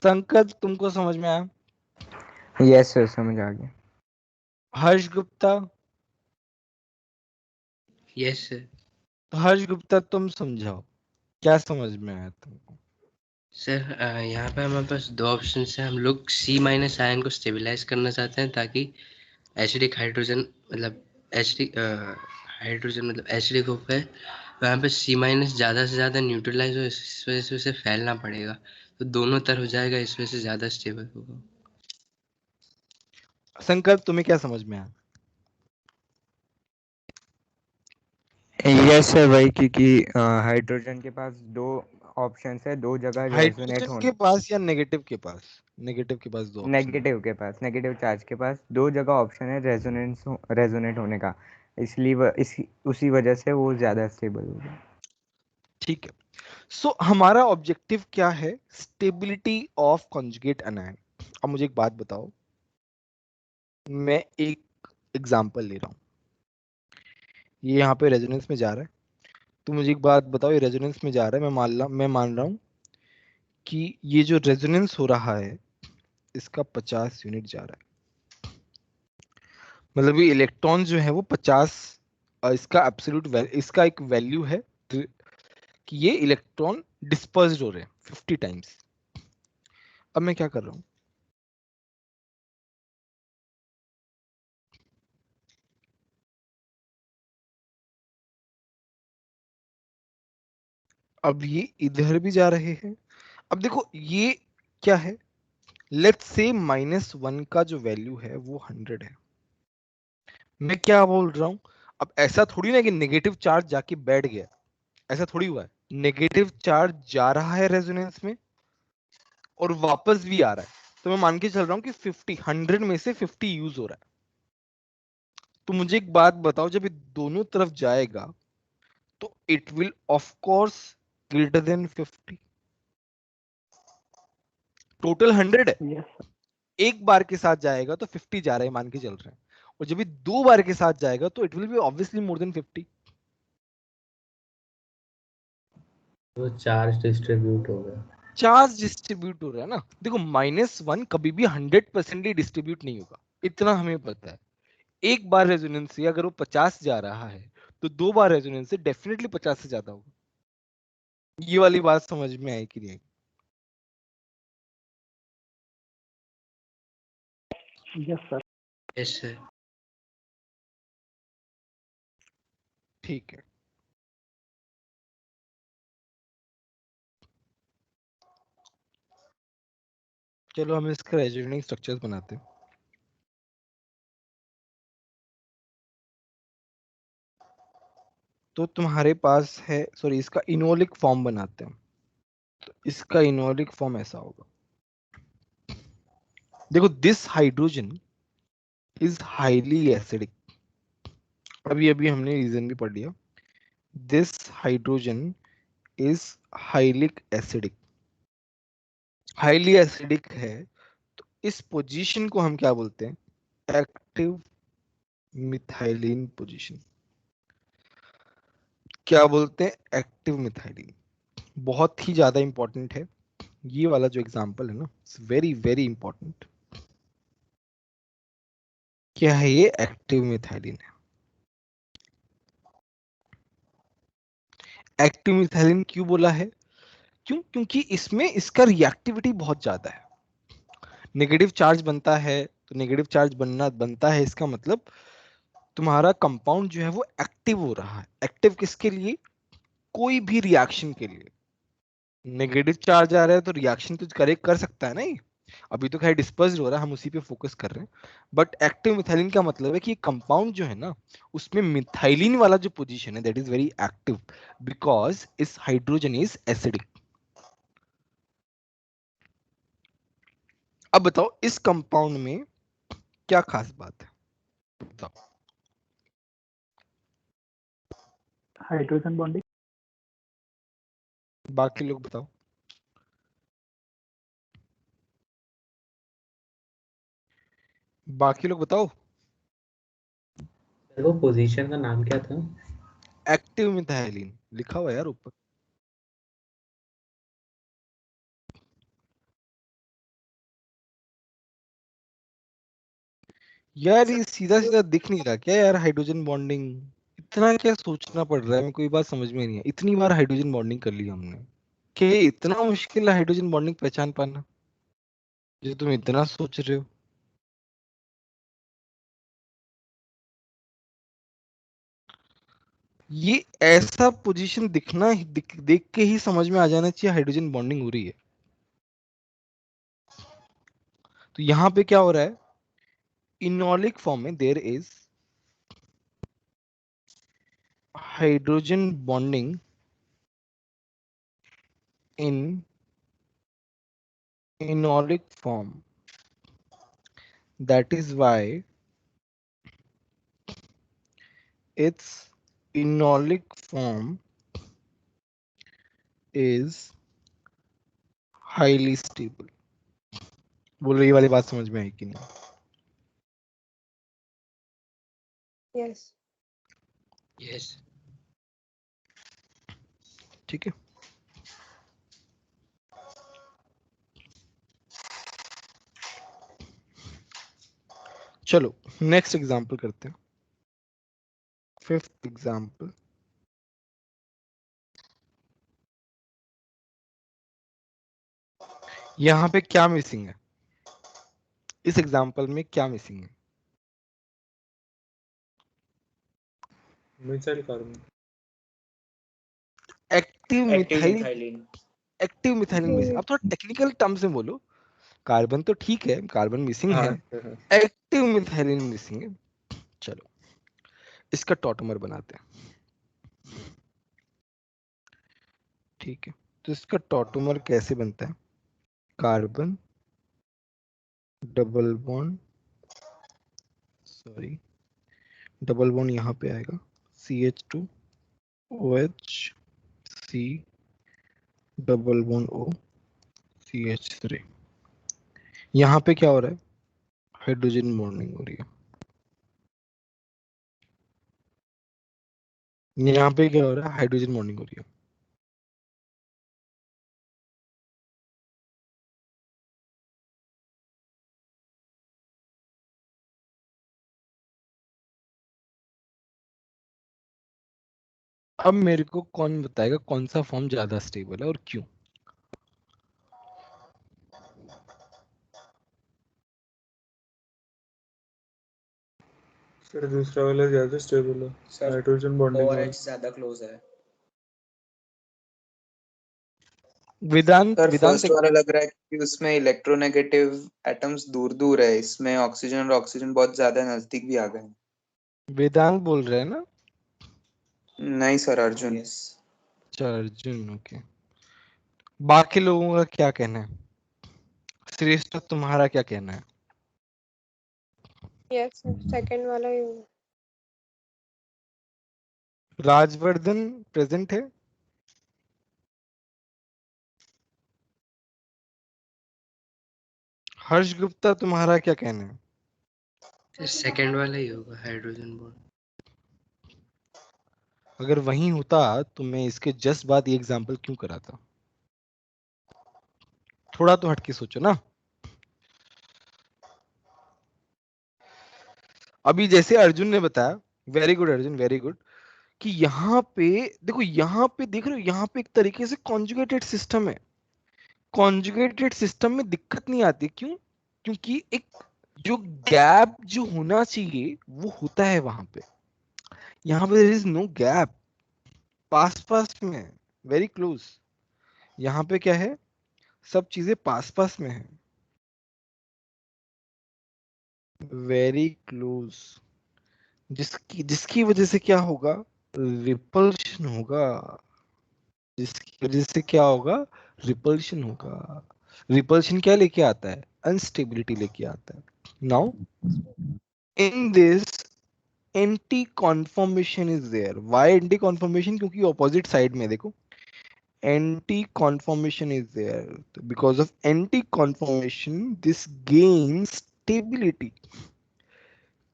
संकट तुमको समझ में आया? यस सर, समझ आ गया। हर्ष गुप्ता? Yes sir. हर्ष गुप्ता तुम समझाओ क्या समझ में आया तुमको? सर यहाँ पे हमारे पास दो ऑप्शन है। हम लोग C माइनस आयन को स्टेबलाइज करना चाहते हैं ताकि एसिडिक हाइड्रोजन मतलब एसिडिक हाइड्रोजन मतलब एसिडिक ग्रुप है, वहाँ पे C माइनस ज़्यादा से ज़्यादा न्यूट्रलाइज हो, इस वजह से उसे फैलना पड़ेगा, तो दोनों तरफ हो जाएगा, इस वजह से ज़्यादा स्टेबल होगा। संकल्प तुम्हें क्या समझ में आया? यस सर, वही क्योंकि हाइड्रोजन के पास दो ऑप्शंस है, दो जगह रेजोनेट हाइड्रोजन होने। के पास या नेगेटिव के पास? नेगेटिव के पास दो ऑप्शन है। नेगेटिव चार्ज के पास दो जगह ऑप्शन है रेजोनेट होने का, इसलिए उसी वजह से वो ज़्यादा स्टेबल होगा। ठीक है। सो हमारा ऑब्जेक्टिव क्या है? Stability of conjugate अनायन। अब मुझे एक बात बताओ, मैं एक एग्जांपल ले रहा हूं। ये यहाँ पे रेजोनेंस में जा रहा है, तो मुझे एक बात बताओ, ये रेजोनेंस में जा रहा है, मैं मान रहा हूं कि ये जो रेजोनेंस हो रहा है इसका 50 यूनिट जा रहा है। मतलब ये इलेक्ट्रॉन जो है वो 50, इसका एब्सोल्यूट इसका एक वैल्यू है कि ये इलेक्ट्रॉन डिस्पर्स्ड हो रहे हैं 50 टाइम्स। अब मैं क्या कर रहा हूं, अब ये इधर भी जा रहे हैं। अब देखो ये क्या है, लेट्स से -1 का जो वैल्यू है वो 100 है। मैं क्या बोल रहा हूं, अब ऐसा थोड़ी ना कि नेगेटिव चार्ज जाके बैठ गया, ऐसा थोड़ी हुआ है। नेगेटिव चार्ज जा रहा है रेजोनेंस में और वापस भी आ रहा है, तो मैं मान के चल रहा हूं कि 100 में से 50 यूज हो रहा है। तो मुझे एक बात बताओ, जब ये दोनों तरफ जाएगा तो it will of course greater than 50। Total 100 है, यस सर। एक बार के साथ जाएगा तो 50 जा रहा है मान के चल रहे हैं, और जब ये दो बार के साथ जाएगा तो it will be obviously more than 50। वो चार्ज डिस्ट्रीब्यूट हो गया। चार्ज डिस्ट्रीब्यूट हो रहा है ना। देखो -1 कभी भी 100% डिस्ट्रीब्यूट नहीं होगा, इतना हमें पता है। एक बार रेजोनेंस से अगर वो 50 जा रहा है तो दो बार रेजोनेंस से डेफिनेटली 50 से ज्यादा होगा। ये वाली बात समझ में आई कि नहीं? Yes sir. Yes sir. ठीक है। चलो हम इसका रेजोनेटिंग स्ट्रक्चर्स बनाते हैं। तो तुम्हारे पास है, सॉरी इसका इनोलिक फॉर्म बनाते हैं। तो इसका इनोलिक फॉर्म ऐसा होगा, देखो this hydrogen is highly acidic. अभी अभी हमने रीजन भी पढ़ लिया, this hydrogen is highly acidic. Highly acidic है तो इस पोजीशन को हम क्या बोलते हैं? Active methylene position. क्या बोलते हैं? Active methylene. बहुत ही ज्यादा इंपॉर्टेंट है ये वाला जो एग्जांपल है ना, इट्स वेरी वेरी इंपॉर्टेंट। क्या है ये? एक्टिव मिथाइलिन है। एक्टिव मिथाइलिन क्यों बोला है? क्यों? क्योंकि इसमें इसका रिएक्टिविटी बहुत ज्यादा है। नेगेटिव चार्ज बनता है, तो नेगेटिव चार्ज बनता है, इसका मतलब तुम्हारा कंपाउंड जो है वो एक्टिव हो रहा है। एक्टिव किसके लिए? कोई भी रिएक्शन के लिए। नेगेटिव चार्ज आ रहा है तो रिएक्शन तो करेक्ट कर सकता है ना ये। अभी तो खैर डिस्पर्स्ड हो रहा है, हम उसी पे फोकस कर रहे हैं। बट एक्टिव मिथाइलिन का मतलब है कि कंपाउंड जो है ना, उसमें मिथाइलिन वाला जो पोजीशन है that is very active because इस हाइड्रोजन इज एसिडिक। अब बताओ इस कंपाउंड में क्या खास बात है, बताओ। Hydrogen bonding. बाकी लोग बताओ। बाकी लोग बताओ। सर वो पोजीशन का नाम क्या था? एक्टिव मिथाइलिन लिखा हुआ है यार ऊपर। यार ये सीधा सीधा दिख नहीं रहा क्या यार, हाइड्रोजन बॉन्डिंग इतना क्या सोचना पड़ रहा है, मेरे कोई बात समझ में नहीं है। इतनी बार हाइड्रोजन बॉन्डिंग कर ली हमने, कि इतना मुश्किल है हाइड्रोजन बॉन्डिंग पहचान पाना जो तुम इतना सोच रहे हो। ये ऐसा पोजीशन दिखना देख के ही समझ में आ जाना चाहिए हाइड्रोजन बॉन्डिंग हो रही है। तो यहाँ पे क्या हो रहा है, इनॉलिक फॉर्म में there is hydrogen bonding in enolic form, that is why its enolic form is highly stable। बोलो ये वाली बात समझ में आई कि नहीं? Yes. यस। ठीक है, चलो नेक्स्ट एग्जांपल करते हैं। फिफ्थ एग्जांपल, यहाँ पे क्या मिसिंग है, इस एग्जांपल में क्या मिसिंग है? Methyl carbon. Active active methyl, methylene. Active methylene missing. अब थोड़ा टेक्निकल टर्म्स में बोलो, कार्बन तो ठीक है, कार्बन मिसिंग है, एक्टिव मिथाइलिन मिसिंग है। चलो इसका टॉटमर बनाते हैं। ठीक है, तो इसका टॉटमर कैसे बनता है, carbon double bond, sorry double bond यहाँ पे आएगा, CH2 OH C double bond O CH3। यहाँ पे क्या हो रहा है, हाइड्रोजन बॉन्डिंग हो रही है। यहाँ पे क्या हो रहा है, हाइड्रोजन बॉन्डिंग हो रही है। अब मेरे को कौन बताएगा कौन सा फॉर्म ज्यादा स्टेबल है और क्यों? सर दूसरा वाला ज्यादा स्टेबल है, सर हाइड्रोजन बॉन्डिंग वाला। OH ज्यादा क्लोज है। वेदांत सर वेदांत फर्स्ट वाला लग रहा है कि उसमें इलेक्ट्रोनेगेटिव एटम्स दूर दूर है, इसमें ऑक्सीजन और ऑक्सीजन बहुत ज्यादा नजदीक भी आ गए हैं। वेदांत बोल रहे हैं ना? नहीं सर, अर्जुन। अच्छा अर्जुन, ओके। बाकी लोगों का क्या कहना है? श्रेष्ठ तुम्हारा क्या कहना है? Yes, sir. Second वाला ही होगा। राजवर्धन प्रेजेंट है? हर्ष गुप्ता तुम्हारा क्या कहना है? सेकंड वाला ही होगा, हाइड्रोजन बॉन्ड। अगर वही होता तो मैं इसके जस्ट बाद ये एग्जांपल क्यों कराता? थोड़ा तो हटके सोचो ना। अभी जैसे अर्जुन ने बताया, very good Arjun, very good, कि यहाँ पे देखो, यहाँ पे देख रहे हो, यहाँ पे एक तरीके से कॉन्जुगेटेड सिस्टम है। कॉन्जुगेटेड सिस्टम में दिक्कत नहीं आती, क्यों? क्योंकि एक जो गैप जो होना चाहिए वो होता है वहां पे। यहाँ पे देयर इज नो गैप, पास पास में, वेरी क्लोज। यहाँ पे क्या है, सब चीजें पास पास में है, वेरी क्लोज, जिसकी जिसकी वजह से क्या होगा, रिपल्शन होगा, जिसकी वजह से क्या होगा, रिपल्शन होगा। रिपल्शन क्या लेके आता है, अनस्टेबिलिटी लेके आता है। Now in this anti conformation is there. Why anti conformation, क्योंकि ऑपोजिट साइड में देखो anti conformation is there, because of anti conformation this gains stability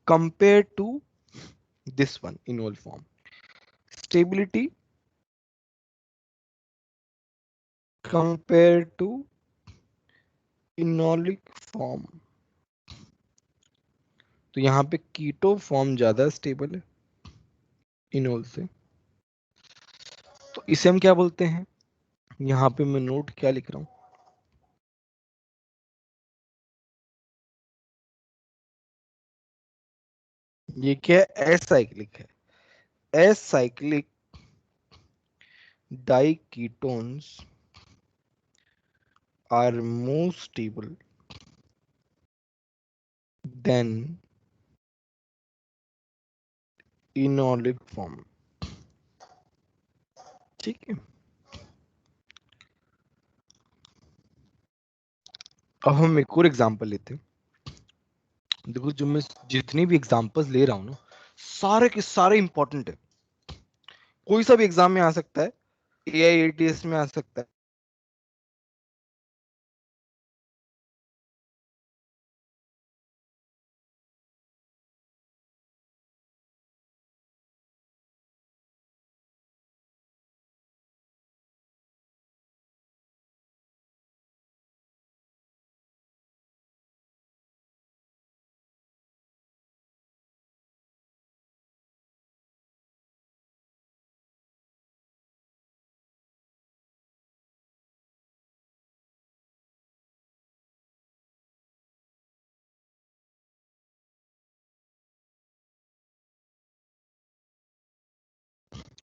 compared to this one enol form. Stability compared to enolic form. तो यहाँ पे कीटो form ज्यादा stable है enol से, तो इसे हम क्या बोलते हैं, यहाँ पे मैं नोट क्या लिख रहा हूं, ये क्या है, एसाइक्लिक है। Acyclic diketones are more stable than enolic form। ठीक है, अब हम एक और एग्जांपल लेते हैं। देखो जो मैं जितनी भी एग्जांपल्स ले रहा हूं ना, सारे के सारे इंपॉर्टेंट है, कोई सा भी एग्जाम में आ सकता है, AIATS में आ सकता है।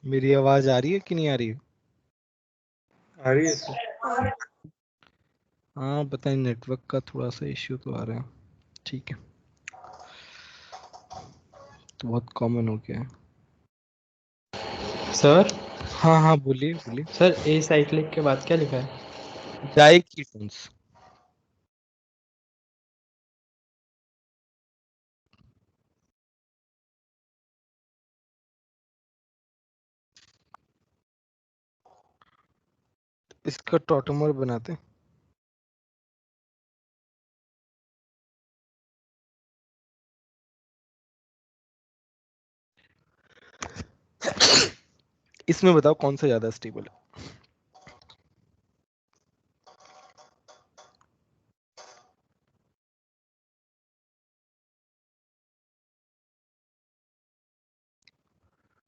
मेरी आवाज आ रही है कि नहीं आ रही है? आ रही है सर। हाँ, हाँ पता नहीं, नेटवर्क का थोड़ा सा इश्यू तो आ रहा है। ठीक है, तो बहुत कॉमन हो गया है। सर हाँ हाँ बोलिए बोलिए। सर ए साइक्लिक के बाद क्या लिखा है? डाइकीटोन्स। इसका टॉटमर बनाते हैं। इसमें बताओ कौन सा ज्यादा स्टेबल है।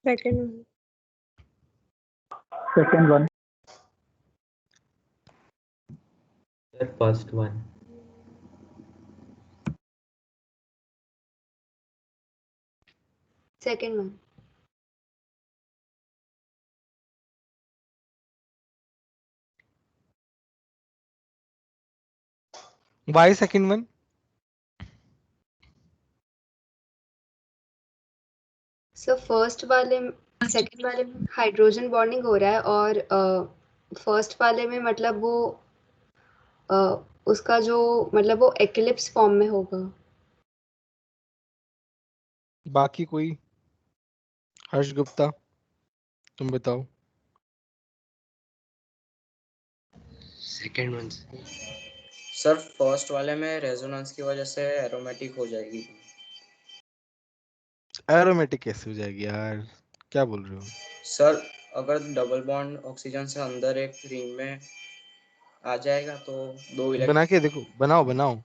second one. Second one. Sir first one. Second one. Why second one? Sir second वाले में हाइड्रोजन बॉन्डिंग हो रहा है और फर्स्ट वाले में मतलब वो उसका जो मतलब वो एक्लिप्स फॉर्म में होगा। बाकी कोई? हर्ष गुप्ता तुम बताओ। Second one. सर फर्स्ट वाले में रेजोनेंस की वजह से एरोमेटिक हो जाएगी। एरोमेटिक कैसे हो जाएगी यार, क्या बोल रहे हो? सर अगर डबल बॉन्ड ऑक्सीजन से अंदर एक रिंग में आ जाएगा तो दो बना इलेक्ट्रॉन। के देखो, बनाओ बनाओ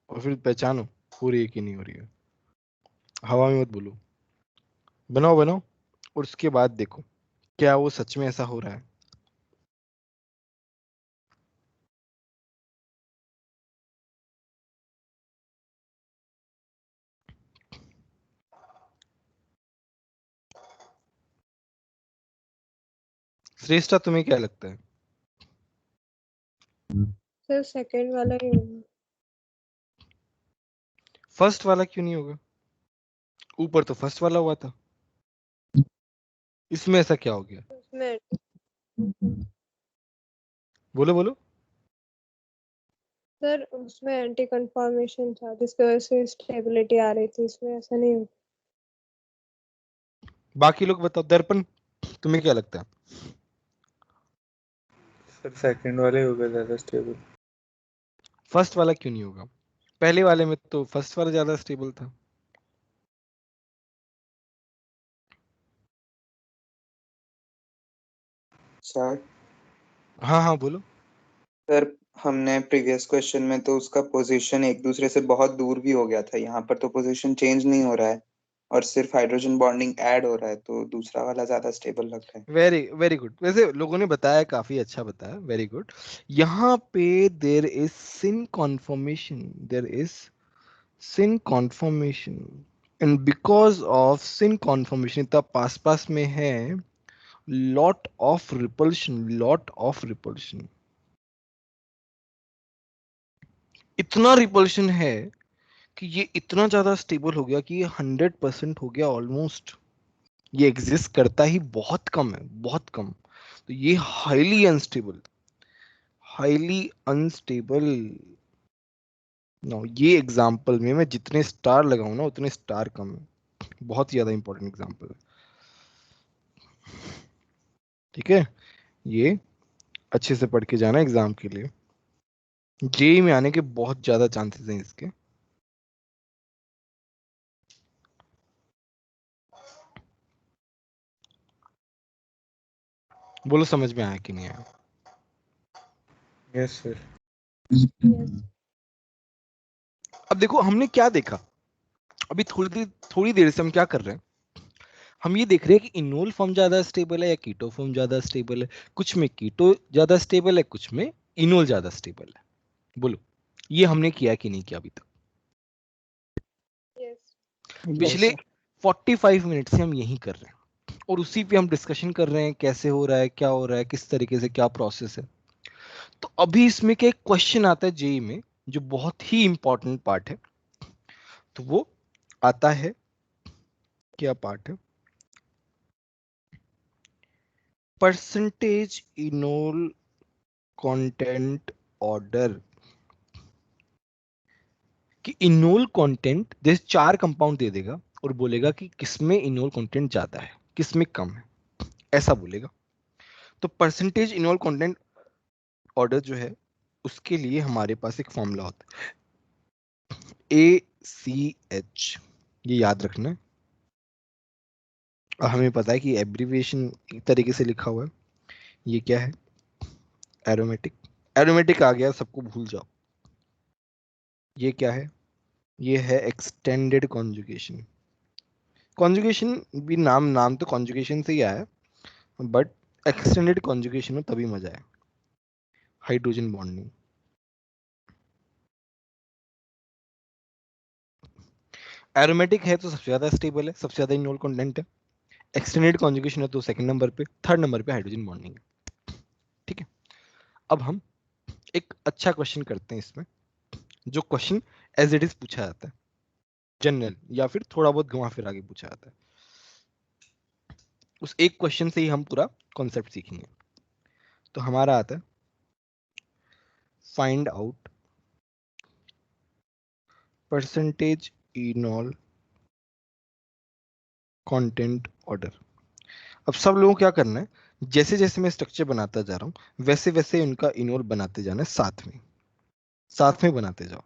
और फिर पहचानो हो रही है कि नहीं हो रही है। हवा में मत बोलो, बनाओ बनाओ और उसके बाद देखो क्या वो सच में ऐसा हो रहा है। श्रेष्ठा तुम्हें क्या लगता है? सर सेकंड वाला ही होगा। फर्स्ट वाला क्यों नहीं होगा? ऊपर तो फर्स्ट वाला हुआ था, इसमें ऐसा क्या हो गया? उसमें बोलो बोलो। सर उसमें एंटी कंफर्मेशन था जिसकी वजह से स्टेबिलिटी आ रही थी, इसमें ऐसा नहीं होगा। बाकी लोग बताओ, दर्पण तुम्हें क्या लगता है? सर सेकंड वाले होगा ज्यादा स्टेबल। फर्स्ट वाला क्यों नहीं होगा? पहले वाले में तो फर्स्ट वाला ज्यादा स्टेबल था। सर हाँ हाँ बोलो। सर हमने प्रीवियस क्वेश्चन में तो उसका पोजीशन एक दूसरे से बहुत दूर भी हो गया था, यहाँ पर तो पोजीशन चेंज नहीं हो रहा है और सिर्फ हाइड्रोजन बॉन्डिंग ऐड हो रहा है, तो दूसरा वाला ज्यादा स्टेबल लग रहा है। वेरी वेरी गुड, वैसे लोगों ने बताया, काफी अच्छा बताया, वेरी गुड। यहाँ पे there is syn conformation, there is sin conformation, and because of sin conformation इतना पास पास में है, lot of repulsion, इतना रिपल्शन है कि ये इतना ज्यादा स्टेबल हो गया कि ये 100% हो गया ऑलमोस्ट। ये एग्जिस्ट करता ही बहुत कम है, बहुत कम। तो ये हाईली अनस्टेबल। नो, ये एग्जाम्पल में मैं जितने स्टार लगाऊं ना उतने स्टार कम है, बहुत ज्यादा इंपॉर्टेंट एग्जाम्पल है। ठीक है, ये अच्छे से पढ़ के जाना एग्जाम के लिए, जेई में आने के बहुत ज्यादा चांसेस हैं इसके। बोलो समझ में आया कि नहीं आया? Yes sir. अब देखो हमने क्या देखा, अभी थोड़ी देर से हम क्या कर रहे हैं, हम ये देख रहे हैं कि इनोल फॉर्म ज्यादा स्टेबल है या कीटो फॉर्म ज्यादा स्टेबल है। कुछ में कीटो ज्यादा स्टेबल है, कुछ में इनोल ज्यादा स्टेबल है। बोलो ये हमने किया कि नहीं किया अभी तक? पिछले 45 मिनट से हम यही कर रहे हैं और उसी पे हम डिस्कशन कर रहे हैं, कैसे हो रहा है, क्या हो रहा है, किस तरीके से क्या प्रोसेस है। तो अभी इसमें क्या एक क्वेश्चन आता है जेई में जो बहुत ही इंपॉर्टेंट पार्ट है, तो वो आता है, क्या पार्ट है? Percentage enol content order. कि इनोल कंटेंट जैसे 4 कंपाउंड दे देगा और बोलेगा कि किसमें इनोल कंटेंट ज्यादा है, किसमें कम है, ऐसा बोलेगा। तो परसेंटेज इनोल कंटेंट ऑर्डर जो है उसके लिए हमारे पास एक फॉर्मूला होता है, ACH, ये याद रखना है। और हमें पता है कि एब्रीविएशन एक तरीके से लिखा हुआ है, ये क्या है? एरोमेटिक। एरोमेटिक आ गया, सबको भूल जाओ। ये क्या है? ये है एक्सटेंडेड कॉन्जुगेशन। कॉन्जुगेशन भी नाम तो कॉन्जुगेशन से ही आया है, बट एक्सटेंडेड कॉन्जुगेशन में तभी मजा है, हाइड्रोजन बॉन्डिंग। एरोमेटिक है तो सबसे ज्यादा स्टेबल है, सबसे ज्यादा इनोल कंटेंट है। एक्सटेंडेड कॉन्जुगेशन है तो सेकंड नंबर पे, थर्ड नंबर पे हाइड्रोजन बॉन्डिंग है। ठीक है, अब हम एक अच्छा क्वेश्चन करते हैं इसमें, जो क्वेश्चन एज इट इज पूछा जाता है, जनरल या फिर थोड़ा बहुत घुमा फिरा के पूछा जाता है। उस एक क्वेश्चन से ही हम पूरा कॉन्सेप्ट सीखेंगे। तो हमारा आता है, find out percentage enol content order. अब सब लोगों को क्या करना है, जैसे जैसे मैं स्ट्रक्चर बनाता जा रहा हूं वैसे वैसे उनका इनोल बनाते जाना है, साथ में बनाते जाओ।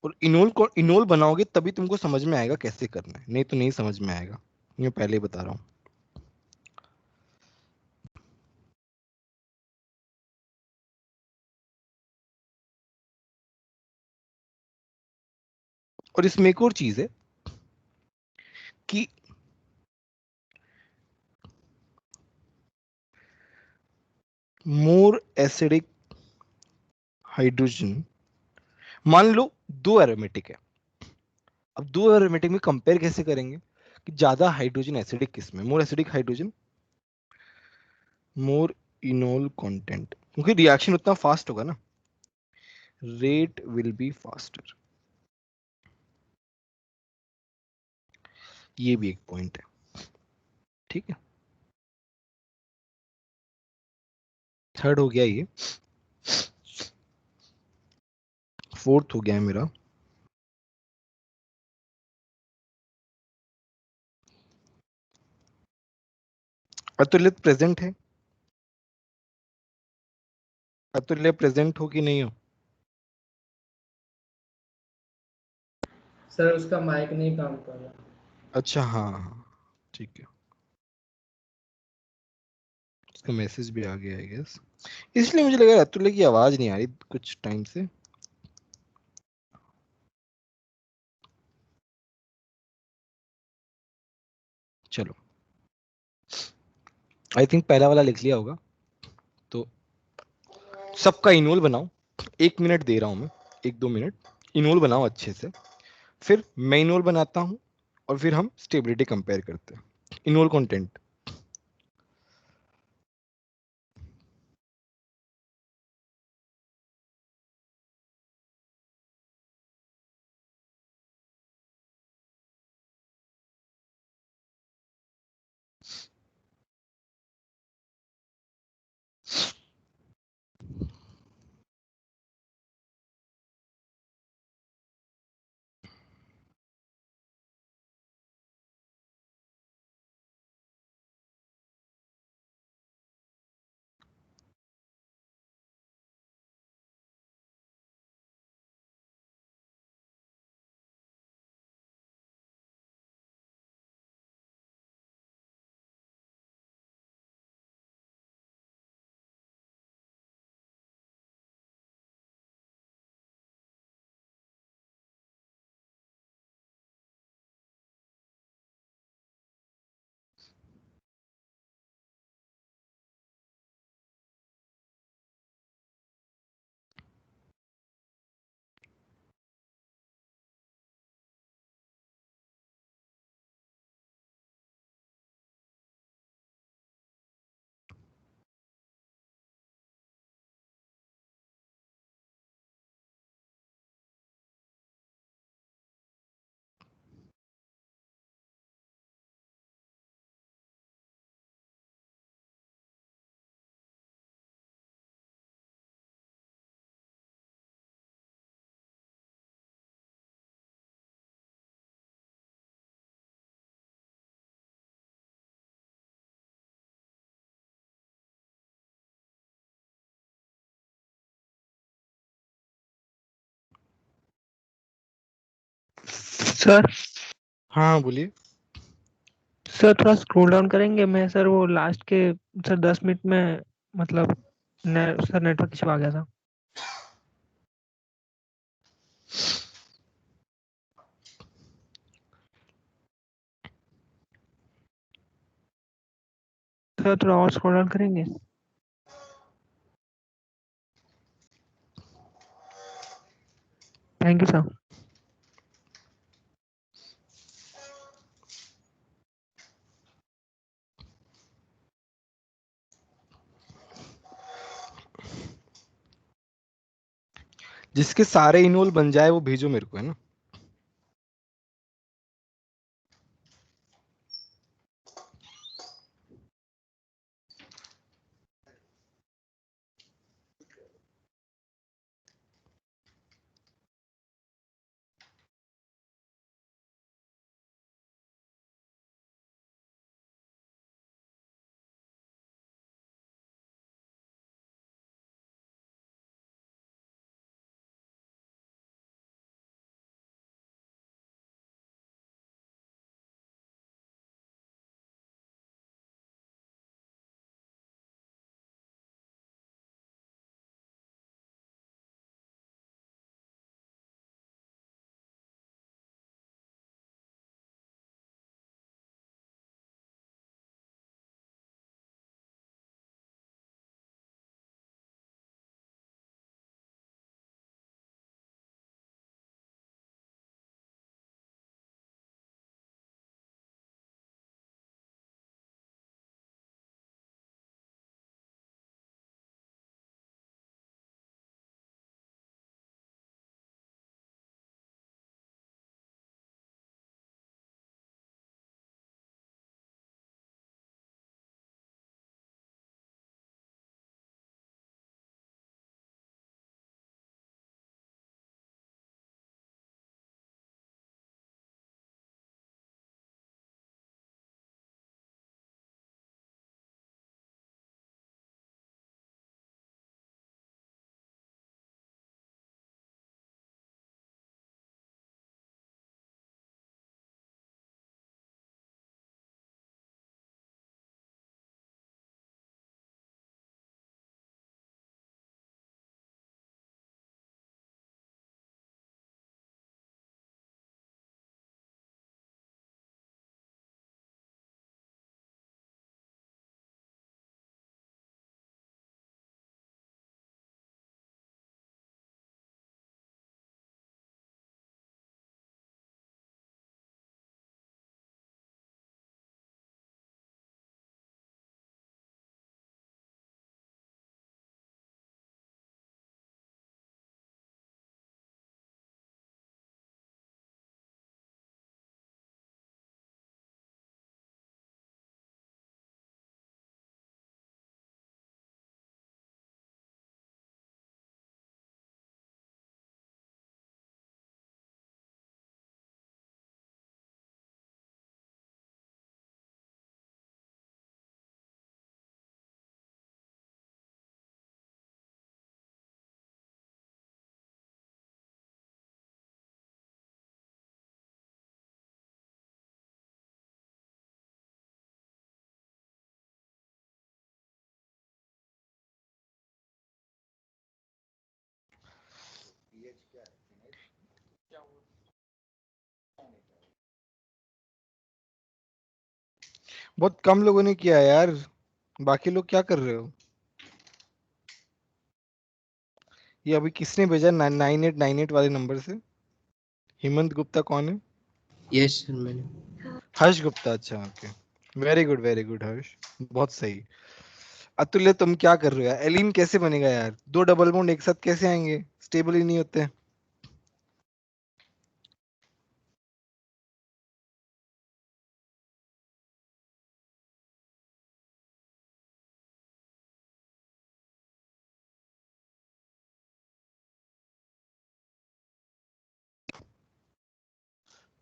और इनोल बनाओगे तभी तुमको समझ में आएगा कैसे करना है, नहीं तो नहीं समझ में आएगा, मैं पहले ही बता रहा हूं। और इसमें एक और चीज है कि मोर एसिडिक हाइड्रोजन, मान लो दो एरोमेटिक है। अब दो एरोमेटिक में कंपेयर कैसे करेंगे कि ज्यादा हाइड्रोजन एसिडिक किसमें, मोर एसिडिक हाइड्रोजन, मोर इनोल कंटेंट, क्योंकि रिएक्शन उतना फास्ट होगा ना, रेट विल बी फास्टर। ये भी एक पॉइंट है, ठीक है। थर्ड हो गया ये, फोर्थ हो गया है मेरा। अतुल्य प्रेजेंट है, अतुल्य प्रेजेंट हो कि नहीं हो? सर उसका माइक नहीं काम कर रहा। अच्छा हाँ हाँ, ठीक है, उसका मैसेज भी आ गया आई गेस, इसलिए मुझे लगा अतुल्य की आवाज नहीं आ रही कुछ टाइम से। चलो, आई थिंक पहला वाला लिख लिया होगा, तो सबका इनोल बनाओ। 1 मिनट दे रहा हूं मैं, 1-2 मिनट, इनोल बनाओ अच्छे से, फिर मैं इनोल बनाता हूं और फिर हम स्टेबिलिटी कंपेयर करते हैं। इनोल कंटेंट, सर हाँ बोलिए। सर थोड़ा स्क्रॉल डाउन करेंगे, मैं सर वो लास्ट के सर 10 मिनट में मतलब सर नेटवर्क इशू आ गया था। सर थोड़ा और स्क्रॉल डाउन करेंगे। Thank you sir. जिसके सारे इनोल बन जाए वो भेजो मेरे को, है ना। बहुत कम लोगों ने किया यार, बाकी लोग क्या कर रहे हो? ये अभी किसने भेजा 9898 वाले नंबर से? हेमंत गुप्ता कौन है? यस सर मैंने। हर्ष गुप्ता, अच्छा ओके, वेरी गुड हर्ष, बहुत सही। अतुल्य तुम क्या कर रहे हो यार? एलिन कैसे बनेगा यार? दो डबल बॉन्ड एक साथ कैसे आएंगे? स्टेबल ही नहीं होते।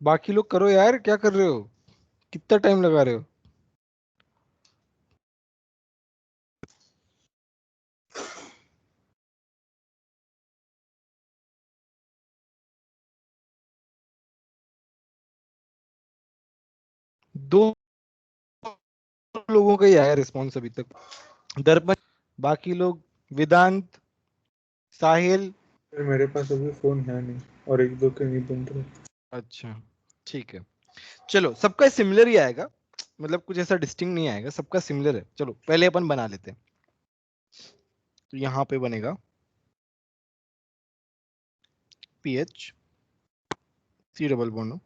बाकी लोग करो यार, क्या कर रहे हो? कितना टाइम लगा रहे हो? दो लोगों का ही आया रिस्पॉन्स अभी तक, दर्पण, बाकी लोग, वेदांत, साहिल। फिर मेरे पास अभी फोन है नहीं और एक दो के नहीं बन रहे। अच्छा ठीक है, चलो सबका सिमिलर ही आएगा, मतलब कुछ ऐसा डिस्टिंक्ट नहीं आएगा, सबका सिमिलर है। चलो पहले अपन बना लेते हैं। तो यहाँ पे बनेगा पीएच सी डबल बॉन्ड,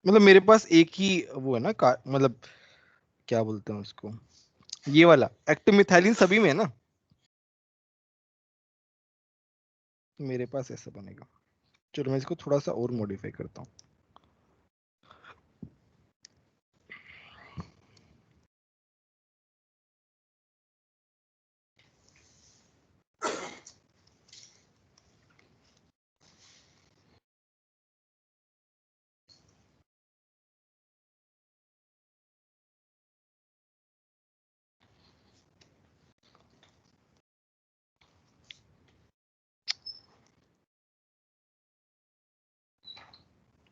मतलब मेरे पास एक ही वो है ना मतलब क्या बोलते हैं उसको, ये वाला एक्टिव मिथाइलिन सभी में है ना, तो मेरे पास ऐसा बनेगा। चलो मैं इसको थोड़ा सा और मॉडिफाई करता हूँ।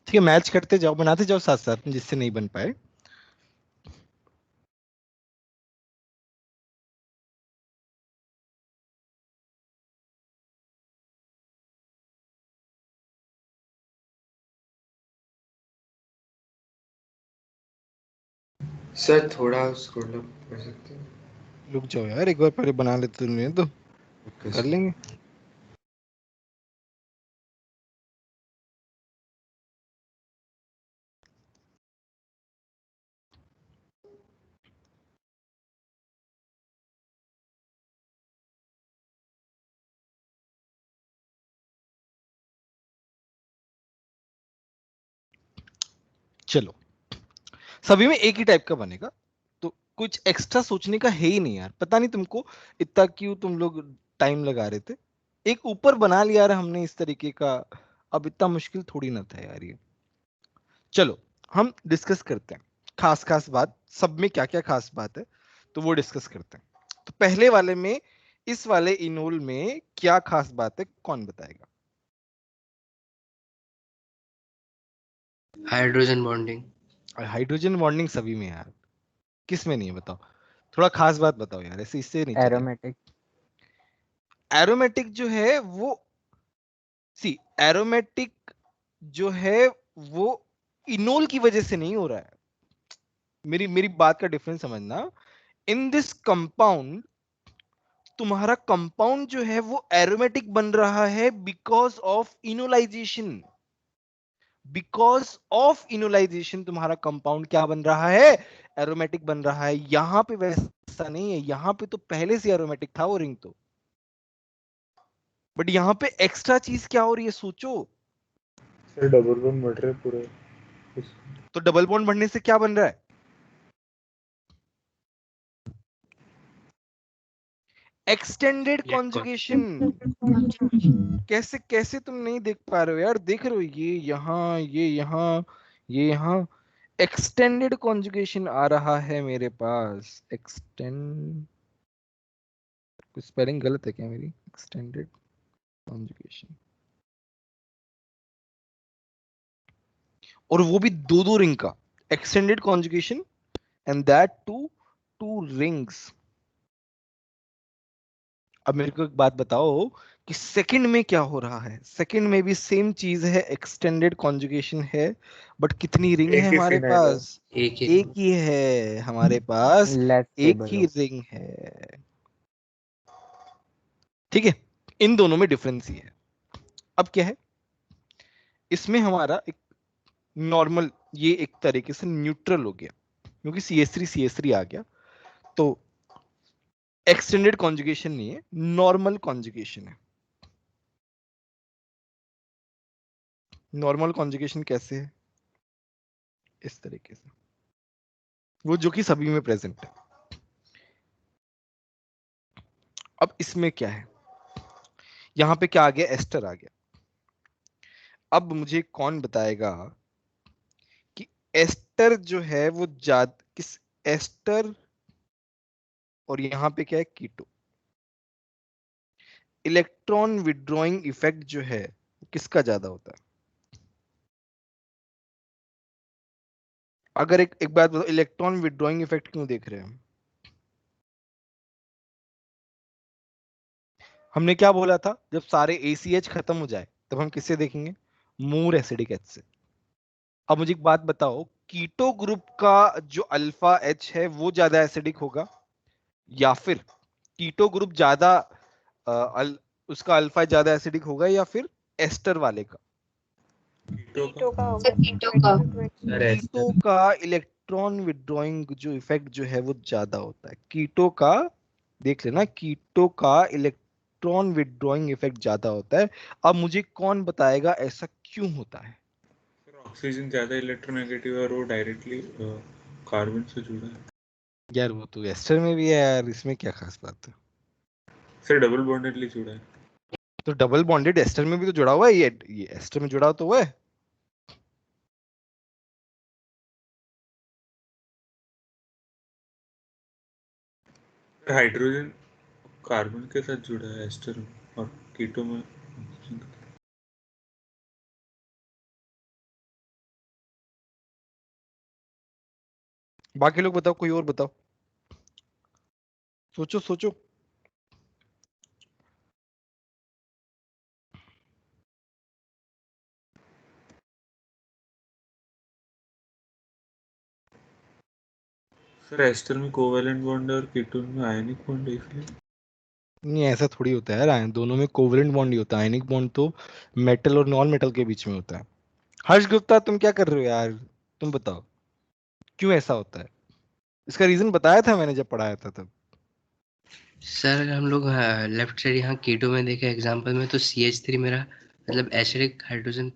ठीक है, मैच करते जाओ, बनाते जाओ साथ साथ में, जिससे नहीं बन पाए। सर थोड़ा स्क्रॉल अप कर सकते हैं? रुक जाओ यार, एक बार पहले बना लेते तो ओके कर सर। लेंगे। चलो सभी में एक ही टाइप का बनेगा, तो कुछ एक्स्ट्रा सोचने का है ही नहीं यार। पता नहीं तुमको इतना क्यों तुम लोग टाइम लगा रहे थे, एक ऊपर बना लिया यार हमने इस तरीके का, अब इतना मुश्किल थोड़ी ना था यार ये। चलो हम डिस्कस करते हैं खास खास बात, सब में क्या क्या खास बात है तो वो डिस्कस करते हैं। तो पहले वाले में, इस वाले इनोल में क्या खास बात है, कौन बताएगा? Hydrogen bonding. हाइड्रोजन बॉन्डिंग सभी में यार, किस में नहीं है बताओ? थोड़ा खास बात बताओ यार, ऐसे इससे नहीं चलेगा। एरोमेटिक। एरोमेटिक जो है वो, सी एरोमेटिक जो है वो इनोल की वजह से नहीं हो रहा है। मेरी मेरी बात का डिफरेंस समझना। इन दिस कंपाउंड, तुम्हारा कंपाउंड जो है वो एरोमेटिक बन रहा है because of enolisation. Because of enolisation तुम्हारा कंपाउंड क्या बन रहा है? एरोमेटिक बन रहा है। यहां पे वैसा नहीं है, यहां पे तो पहले से एरोमेटिक था वो रिंग तो, बट यहां पे एक्स्ट्रा चीज क्या हो रही है सोचो। सर डबल बॉन्ड बढ़ रहे पूरे। तो डबल बॉन्ड बढ़ने से क्या बन रहा है? Extended conjugation. कैसे कैसे तुम नहीं देख पा रहे हो यार? देख रहे हो, ये यहाँ, ये यहाँ, ये यहाँ, एक्सटेंडेड कॉन्जुगेशन आ रहा है मेरे पास। एक्सटेंड, कुछ स्पेलिंग गलत है क्या मेरी? एक्सटेंडेड कॉन्जुगेशन, और वो भी दो दो रिंग का extended conjugation, and that to rings. अब मेरे को एक बात बताओ कि सेकंड में क्या हो रहा है। सेकंड में भी सेम चीज है, एक्सटेंडेड कॉन्जुगेशन है, बट कितनी रिंग है एक ही हमारे फिनाइल है। पास? एक ही है हमारे पास, लेस एक स्टेबल ही हो। रिंग है। ठीक है, इन दोनों में डिफरेंस ही है। अब क्या है, इसमें हमारा एक नॉर्मल, ये एक तरीके से न्यूट्रल हो गया क्योंकि CH3 आ गया, तो एक्सटेंडेड कॉन्जुगेशन नहीं है, नॉर्मल कॉन्जुगेशन है। नॉर्मल कॉन्जुगेशन कैसे है? इस तरीके से, वो जो कि सभी में प्रेजेंट है। अब इसमें क्या है, यहां पे क्या आ गया, एस्टर आ गया। अब मुझे कौन बताएगा कि एस्टर जो है वो किस, एस्टर और यहां पे क्या है, कीटो, इलेक्ट्रॉन विड्रॉइंग इफेक्ट जो है किसका ज्यादा होता है? अगर एक बात बताओ, इलेक्ट्रॉन विड्रॉइंग इफेक्ट क्यों देख रहे हैं हम? हमने क्या बोला था, जब सारे ACH खत्म हो जाए तब हम किससे देखेंगे, मोर एसिडिक एच से। अब मुझे एक बात बताओ, कीटो ग्रुप का जो अल्फा एच है वो ज्यादा एसिडिक होगा, या फिर कीटो ग्रुप ज्यादा उसका अल्फा ज्यादा एसिडिक होगा, या फिर एस्टर वाले का? कीटो का सर होगा। कीटो का कीटो का इलेक्ट्रॉन विड्रॉइंग जो इफेक्ट जो है वो ज्यादा होता है। कीटो का, देख लेना, कीटो का इलेक्ट्रॉन विड्रॉइंग इफेक्ट ज्यादा होता है। अब मुझे कौन बताएगा ऐसा क्यों होता है? ऑक्सीजन ज्यादा इलेक्ट्रोनेगेटिव है और वो डायरेक्टली कार्बन से जुड़ा है। यार वो तो एस्टर में भी है यार, इसमें क्या खास बात है? सर डबल बॉन्डेडली जुड़ा है। तो डबल बॉन्डेड एस्टर में भी तो जुड़ा हुआ है, ये एस्टर में जुड़ा तो हुआ है। हाइड्रोजन कार्बन के साथ जुड़ा है एस्टर में, और कीटो में ऑक्सीजन के साथ। बाकी लोग बताओ, कोई और बताओ, सोचो सोचो। सर एस्टर में कोवेलेंट बॉन्ड है और कीटोन में आयनिक बॉन्ड है, इसलिए। नहीं, ऐसा थोड़ी होता है यार, दोनों में कोवलेंट बॉन्ड ही होता है। आयनिक बॉन्ड तो मेटल और नॉन मेटल के बीच में होता है। हर्ष गुप्ता, तुम क्या कर रहे हो यार? तुम बताओ क्यों ऐसा होता है? इसका रीजन बताया था मैंने जब पढ़ाया था तब। सर हम लोग लेफ्ट साइड यहाँ कीटो में देखे एग्जांपल में, तो CH3 मेरा मतलब एसिडिक हाइड्रोजन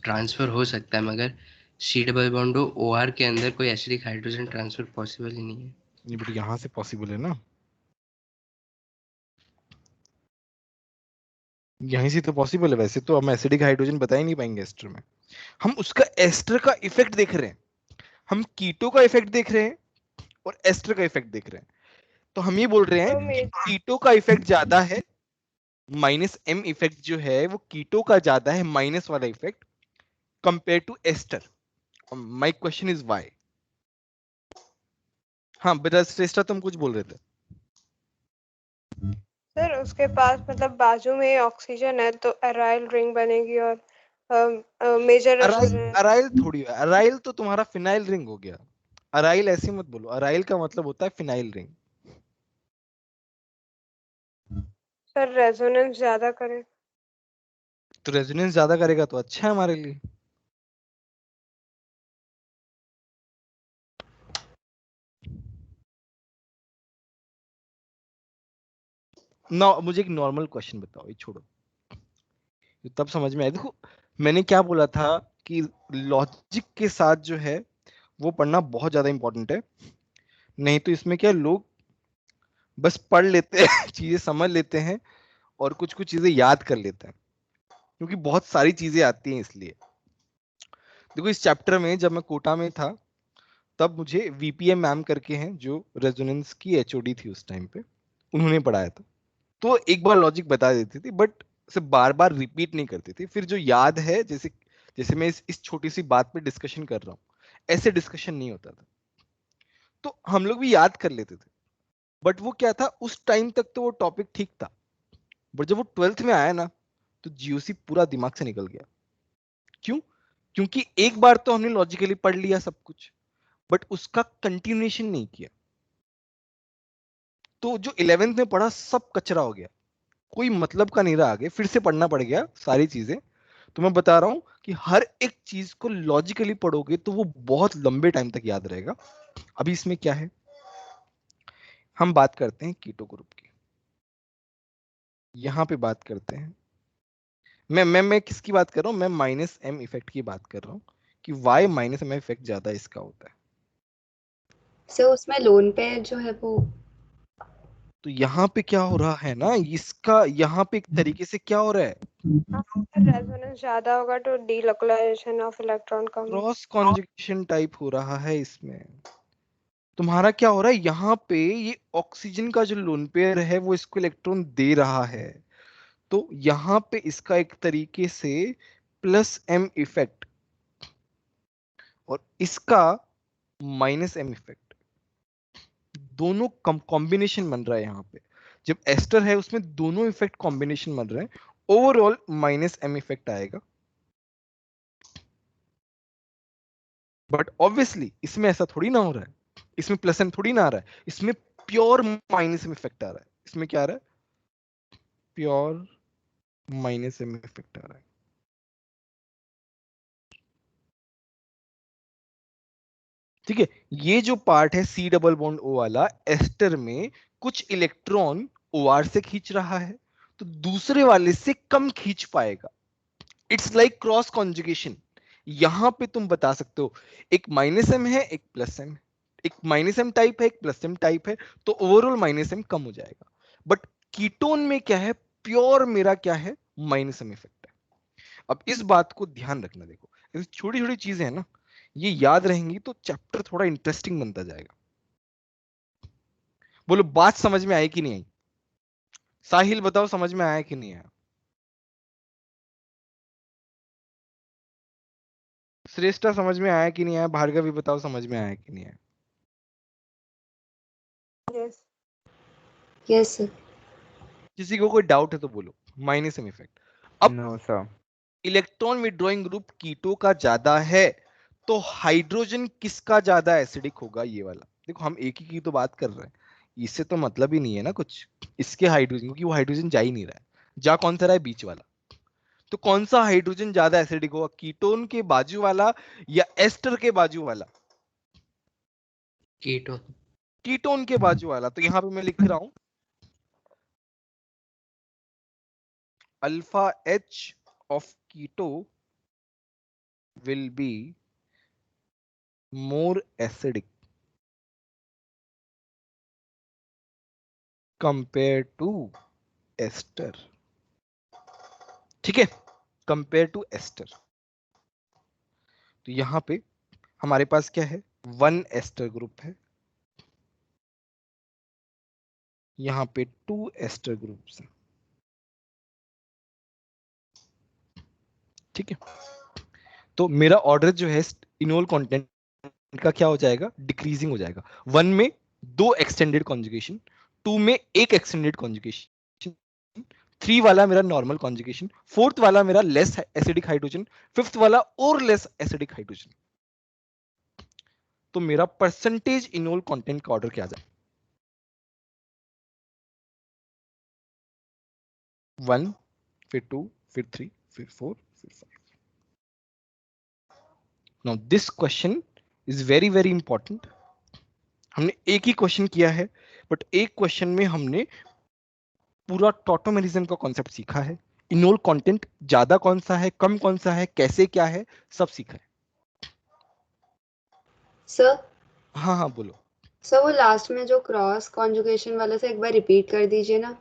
ट्रांसफर हो सकता है, मगर C डबल बॉन्ड OR के अंदर कोई एसिडिक हाइड्रोजन ट्रांसफर पॉसिबल ही नहीं है। नहीं, बट यहाँ से पॉसिबल है ना, यहीं से तो पॉसिबल है। वैसे तो हम एसिडिक हाइड्रोजन बता ही नहीं पाएंगे एस्टर में। हम उसका एस्टर का इफेक्ट देख रहे हैं, हम कीटो का इफेक्ट देख रहे हैं और एस्टर का इफेक्ट देख रहे हैं। तो हम ये बोल रहे हैं कि कीटो का इफेक्ट ज्यादा है, -M इफेक्ट जो है वो कीटो का ज्यादा है, माइनस वाला effect, compare to ester. My question is why. हाँ बेटा श्रेष्ठा, तुम कुछ बोल रहे थे। सर उसके पास मतलब बाजू में ऑक्सीजन है तो एराइल रिंग बनेगी और मेजर अराइल थोड़ी है, अराइल तो तुम्हारा फिनाइल रिंग हो गया। अराइल ऐसे मत बोलो, अराइल का मतलब होता है फिनाइल रिंग। सर रेजोनेंस ज्यादा करे तो रेजोनेंस ज्यादा करेगा तो अच्छा है हमारे लिए। ना मुझे एक नॉर्मल क्वेश्चन बताओ, ये छोड़ो, ये तब समझ में आया। देखो मैंने क्या बोला था कि लॉजिक के साथ जो है वो पढ़ना बहुत ज्यादा इंपॉर्टेंट है। नहीं तो इसमें क्या, लोग बस पढ़ लेते हैं चीजें समझ लेते हैं और कुछ कुछ चीजें याद कर लेते हैं, क्योंकि बहुत सारी चीजें आती हैं इसलिए। देखो इस चैप्टर में जब मैं कोटा में था तब मुझे VPM मैम करके हैं जो रेजोनेंस की HOD थी उस टाइम पे, उन्होंने पढ़ाया था। तो एक बार लॉजिक बता देती थी, बट उसे बार बार रिपीट नहीं करती थी। फिर जो याद है, जैसे जैसे मैं इस छोटी सी बात पे डिस्कशन कर रहा हूँ, ऐसे डिस्कशन नहीं होता था। तो हम लोग भी याद कर लेते थे, बट वो क्या था, उस टाइम तक तो वो टॉपिक ठीक था। बट जब वो 12th में आया ना तो जीओसी पूरा दिमाग से निकल गया। क्यों? क्योंकि एक बार तो हमने लॉजिकली पढ़ लिया सब कुछ, बट उसका कंटिन्यूएशन नहीं किया। तो जो 11th में पढ़ा सब कचरा हो गया, कोई मतलब का नहीं रहा, आगे फिर से पढ़ना पड़ गया सारी चीजें। तो मैं बता रहा हूं कि हर एक चीज को लॉजिकली पढ़ोगे तो वो बहुत लंबे टाइम तक याद रहेगा। अभी इसमें क्या है, हम बात करते हैं कीटो ग्रुप की। यहां पे बात करते हैं, मैं किसकी बात कर रहा हूं, मैं माइनस एम इफेक्ट की बात कर रहा हूं कि वाई माइनस एम इफेक्ट ज्यादा इसका होता है। सर उसमें लोन पेयर जो है वो, तो यहाँ पे क्या हो रहा है ना, इसका यहाँ पे एक तरीके से क्या हो रहा है, रेजोनेंस ज्यादा होगा तो डीलोकलाइजेशन ऑफ इलेक्ट्रॉन कम। क्रॉस कॉन्जुगेशन टाइप हो रहा है इसमें। तुम्हारा क्या हो रहा है, यहाँ पे ये ऑक्सीजन का जो लोन पेयर है वो इसको इलेक्ट्रॉन दे रहा है, तो यहाँ पे इसका एक तरीके से प्लस एम इफेक्ट और इसका माइनस एम इफेक्ट, दोनों कॉम्बिनेशन बन रहा है। यहाँ पे जब एस्टर है उसमें दोनों इफेक्ट कॉम्बिनेशन बन रहे हैं, ओवरऑल माइनस एम इफेक्ट आएगा। बट ऑब्वियसली इसमें ऐसा थोड़ी ना हो रहा है, इसमें प्लस एम थोड़ी ना आ रहा है, इसमें प्योर माइनस एम इफेक्ट आ रहा है। इसमें क्या आ रहा है, प्योर माइनस एम इफेक्ट आ रहा है। ठीक है, ये जो पार्ट है सी डबल बॉन्ड ओ वाला, एस्टर में कुछ इलेक्ट्रॉन ओआर से खींच रहा है तो दूसरे वाले से कम खींच पाएगा। It's like cross conjugation. यहां पे तुम बता सकते हो एक माइनस एम है एक प्लस एम है, एक माइनस एम टाइप है एक प्लस एम टाइप है, तो ओवरऑल माइनस एम कम हो जाएगा। बट कीटोन में क्या है, प्योर मेरा क्या है, माइनस एम इफेक्ट है। अब इस बात को ध्यान रखना, देखो ऐसी छोटी छोटी चीजें हैं ना, ये याद रहेंगी तो चैप्टर थोड़ा इंटरेस्टिंग बनता जाएगा। बोलो बात समझ में आई कि नहीं आई? साहिल बताओ समझ में आया कि नहीं आया? श्रेष्ठा समझ में आया कि नहीं आया? भार्गवी बताओ समझ में आया कि नहीं आया? Yes yes sir. किसी को कोई डाउट है तो बोलो। Minus M effect. अब no sir. Electron withdrawing group keto का ज्यादा है तो हाइड्रोजन किसका ज्यादा एसिडिक होगा, ये वाला। देखो हम एक ही की तो बात कर रहे हैं, इससे तो मतलब ही नहीं है ना कुछ इसके हाइड्रोजन, क्योंकि वो हाइड्रोजन जा ही नहीं रहा है। जा कौन सा रहा है, बीच वाला। तो कौन सा हाइड्रोजन ज्यादा एसिडिक होगा, कीटोन के बाजू वाला या एस्टर के बाजू वाला? कीटोन। कीटोन के बाजू वाला। तो यहां पे मैं लिख रहा हूं alpha H of keto will be more acidic compare to ester. ठीक है, कंपेयर टू एस्टर। तो यहां पे हमारे पास क्या है, वन एस्टर ग्रुप है, यहां पे टू एस्टर ग्रुप्स हैं। ठीक है, तो मेरा ऑर्डर जो है इनोल कंटेंट का क्या हो जाएगा, डिक्रीजिंग हो जाएगा। वन में दो एक्सटेंडेड कॉन्जुगेशन, टू में एक एक्सटेंडेड कॉन्जुगेशन, थ्री वाला मेरा नॉर्मल कॉन्जुगेशन, फोर्थ वाला मेरा लेस एसिडिक हाइड्रोजन, फिफ्थ वाला और लेस एसिडिक हाइड्रोजन। तो मेरा परसेंटेज इनोल कंटेंट का ऑर्डर क्या आ जाए, 1 फिर 2 फिर 3 फिर 4 फिर 5। Now this question is very very important. हमने एक ही क्वेश्चन किया है, बट एक क्वेश्चन में हमने पूरा टॉटोमेरिज्म का कॉन्सेप्ट सीखा है। इनोल कंटेंट ज्यादा कौन सा है, कम कौन सा है, कैसे क्या है, सब सीखा है। सर हाँ हाँ बोलो। सर वो लास्ट में जो क्रॉस कॉन्जुगेशन वाला था एक बार रिपीट कर दीजिए ना।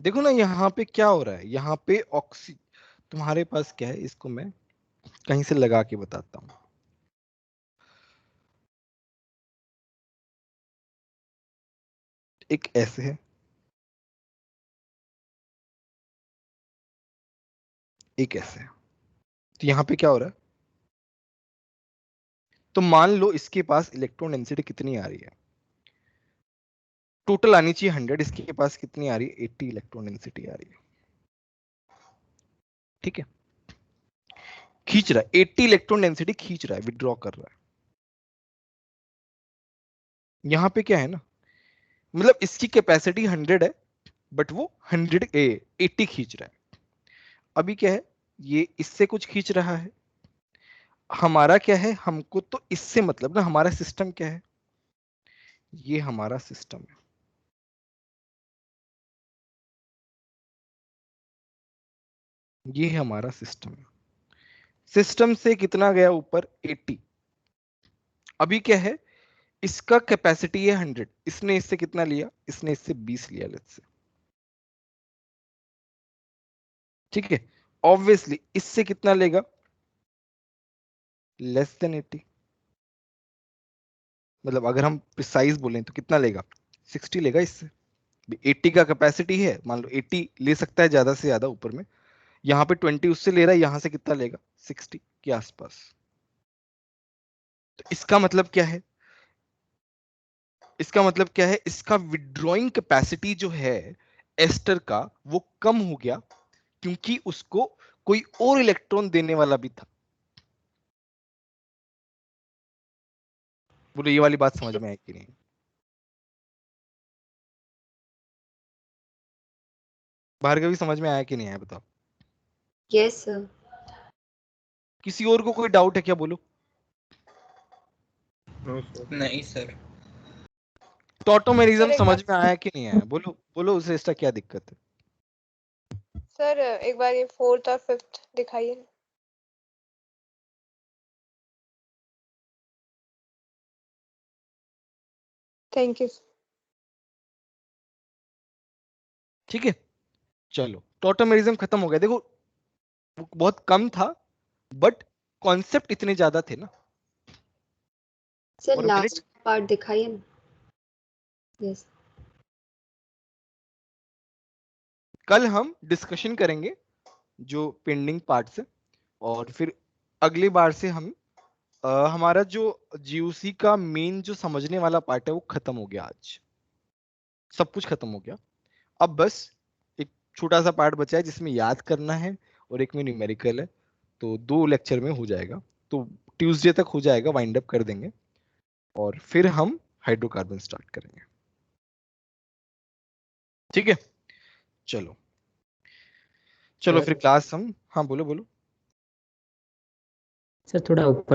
देखो ना यहाँ पे क्या हो रहा है, यहाँ पे ऑक्सी, तुम्हारे पास क्या है, इसको मैं कहीं से लगा के बताता हूं। एक ऐसे है, एक ऐसे है। तो यहाँ पे क्या हो रहा है, तो मान लो इसके पास इलेक्ट्रॉन डेंसिटी कितनी आ रही है, टोटल आनी चाहिए 100, इसके पास कितनी आ रही है 80 इलेक्ट्रॉन डेंसिटी आ रही है। ठीक है, खींच रहा है 80 इलेक्ट्रॉन डेंसिटी खींच रहा है, विड्रॉ कर रहा है। यहां पे क्या है ना, मतलब इसकी कैपेसिटी 100 है बट वो 80 खींच रहा है। अभी क्या है, ये इससे कुछ खींच रहा है, हमारा क्या है, हमको तो इससे मतलब ना, हमारा सिस्टम क्या है, ये हमारा सिस्टम है। ये हमारा सिस्टम है, सिस्टम से कितना गया ऊपर 80। अभी क्या है, इसका कैपेसिटी है 100, इसने इससे कितना लिया, इसने इससे 20 लिया लेट्स से। ठीक है, ऑब्वियसली इससे कितना लेगा, लेस देन 80। मतलब अगर हम प्रिसाइज बोलें तो कितना लेगा, 60 लेगा इससे। 80 का कैपेसिटी है, मान लो 80 ले सकता है ज्यादा से ज्यादा ऊपर में, यहाँ पे 20 उससे ले रहा है, यहां से कितना लेगा 60 के आसपास। तो इसका मतलब क्या है, इसका मतलब क्या है, इसका विड्रॉइंग कैपेसिटी जो है एस्टर का वो कम हो गया, क्योंकि उसको कोई और इलेक्ट्रॉन देने वाला भी था। बोलो ये वाली बात समझ में आई कि नहीं? भार्गवी समझ में आया कि नहीं आया बताओ? Yes sir. किसी और को कोई डाउट है क्या, बोलो। नहीं सर। टॉटोमेरिज्म सर एक समझ बार, में आया कि नहीं आया, बोलो बोलो, उसे इसका क्या दिक्कत है? सर एक बार ये 4th और 5th दिखाइए। Thank you. ठीक है, चलो टॉटोमेरिज्म खत्म हो गया। देखो वो बहुत कम था बट कॉन्सेप्ट इतने ज्यादा थे ना। सर और मैंने लास्ट पार्ट दिखाइए ना। यस। कल हम डिस्कशन करेंगे जो पेंडिंग पार्ट्स है, और फिर अगली बार से हम हमारा जो जीयूसी का मेन जो समझने वाला पार्ट है वो खत्म हो गया। आज सब कुछ खत्म हो गया, अब बस एक छोटा सा पार्ट बचा है जिसमें याद करना है और एक में न्यूमेरिकल है। तो 2 लेक्चर में हो जाएगा, तो ट्यूसडे तक हो जाएगा, वाइंड अप कर देंगे और फिर हम हाइड्रोकार्बन स्टार्ट करेंगे। ठीक है, चलो चलो सर फिर क्लास हम, हाँ बोलो बोलो। सर थोड़ा ऊपर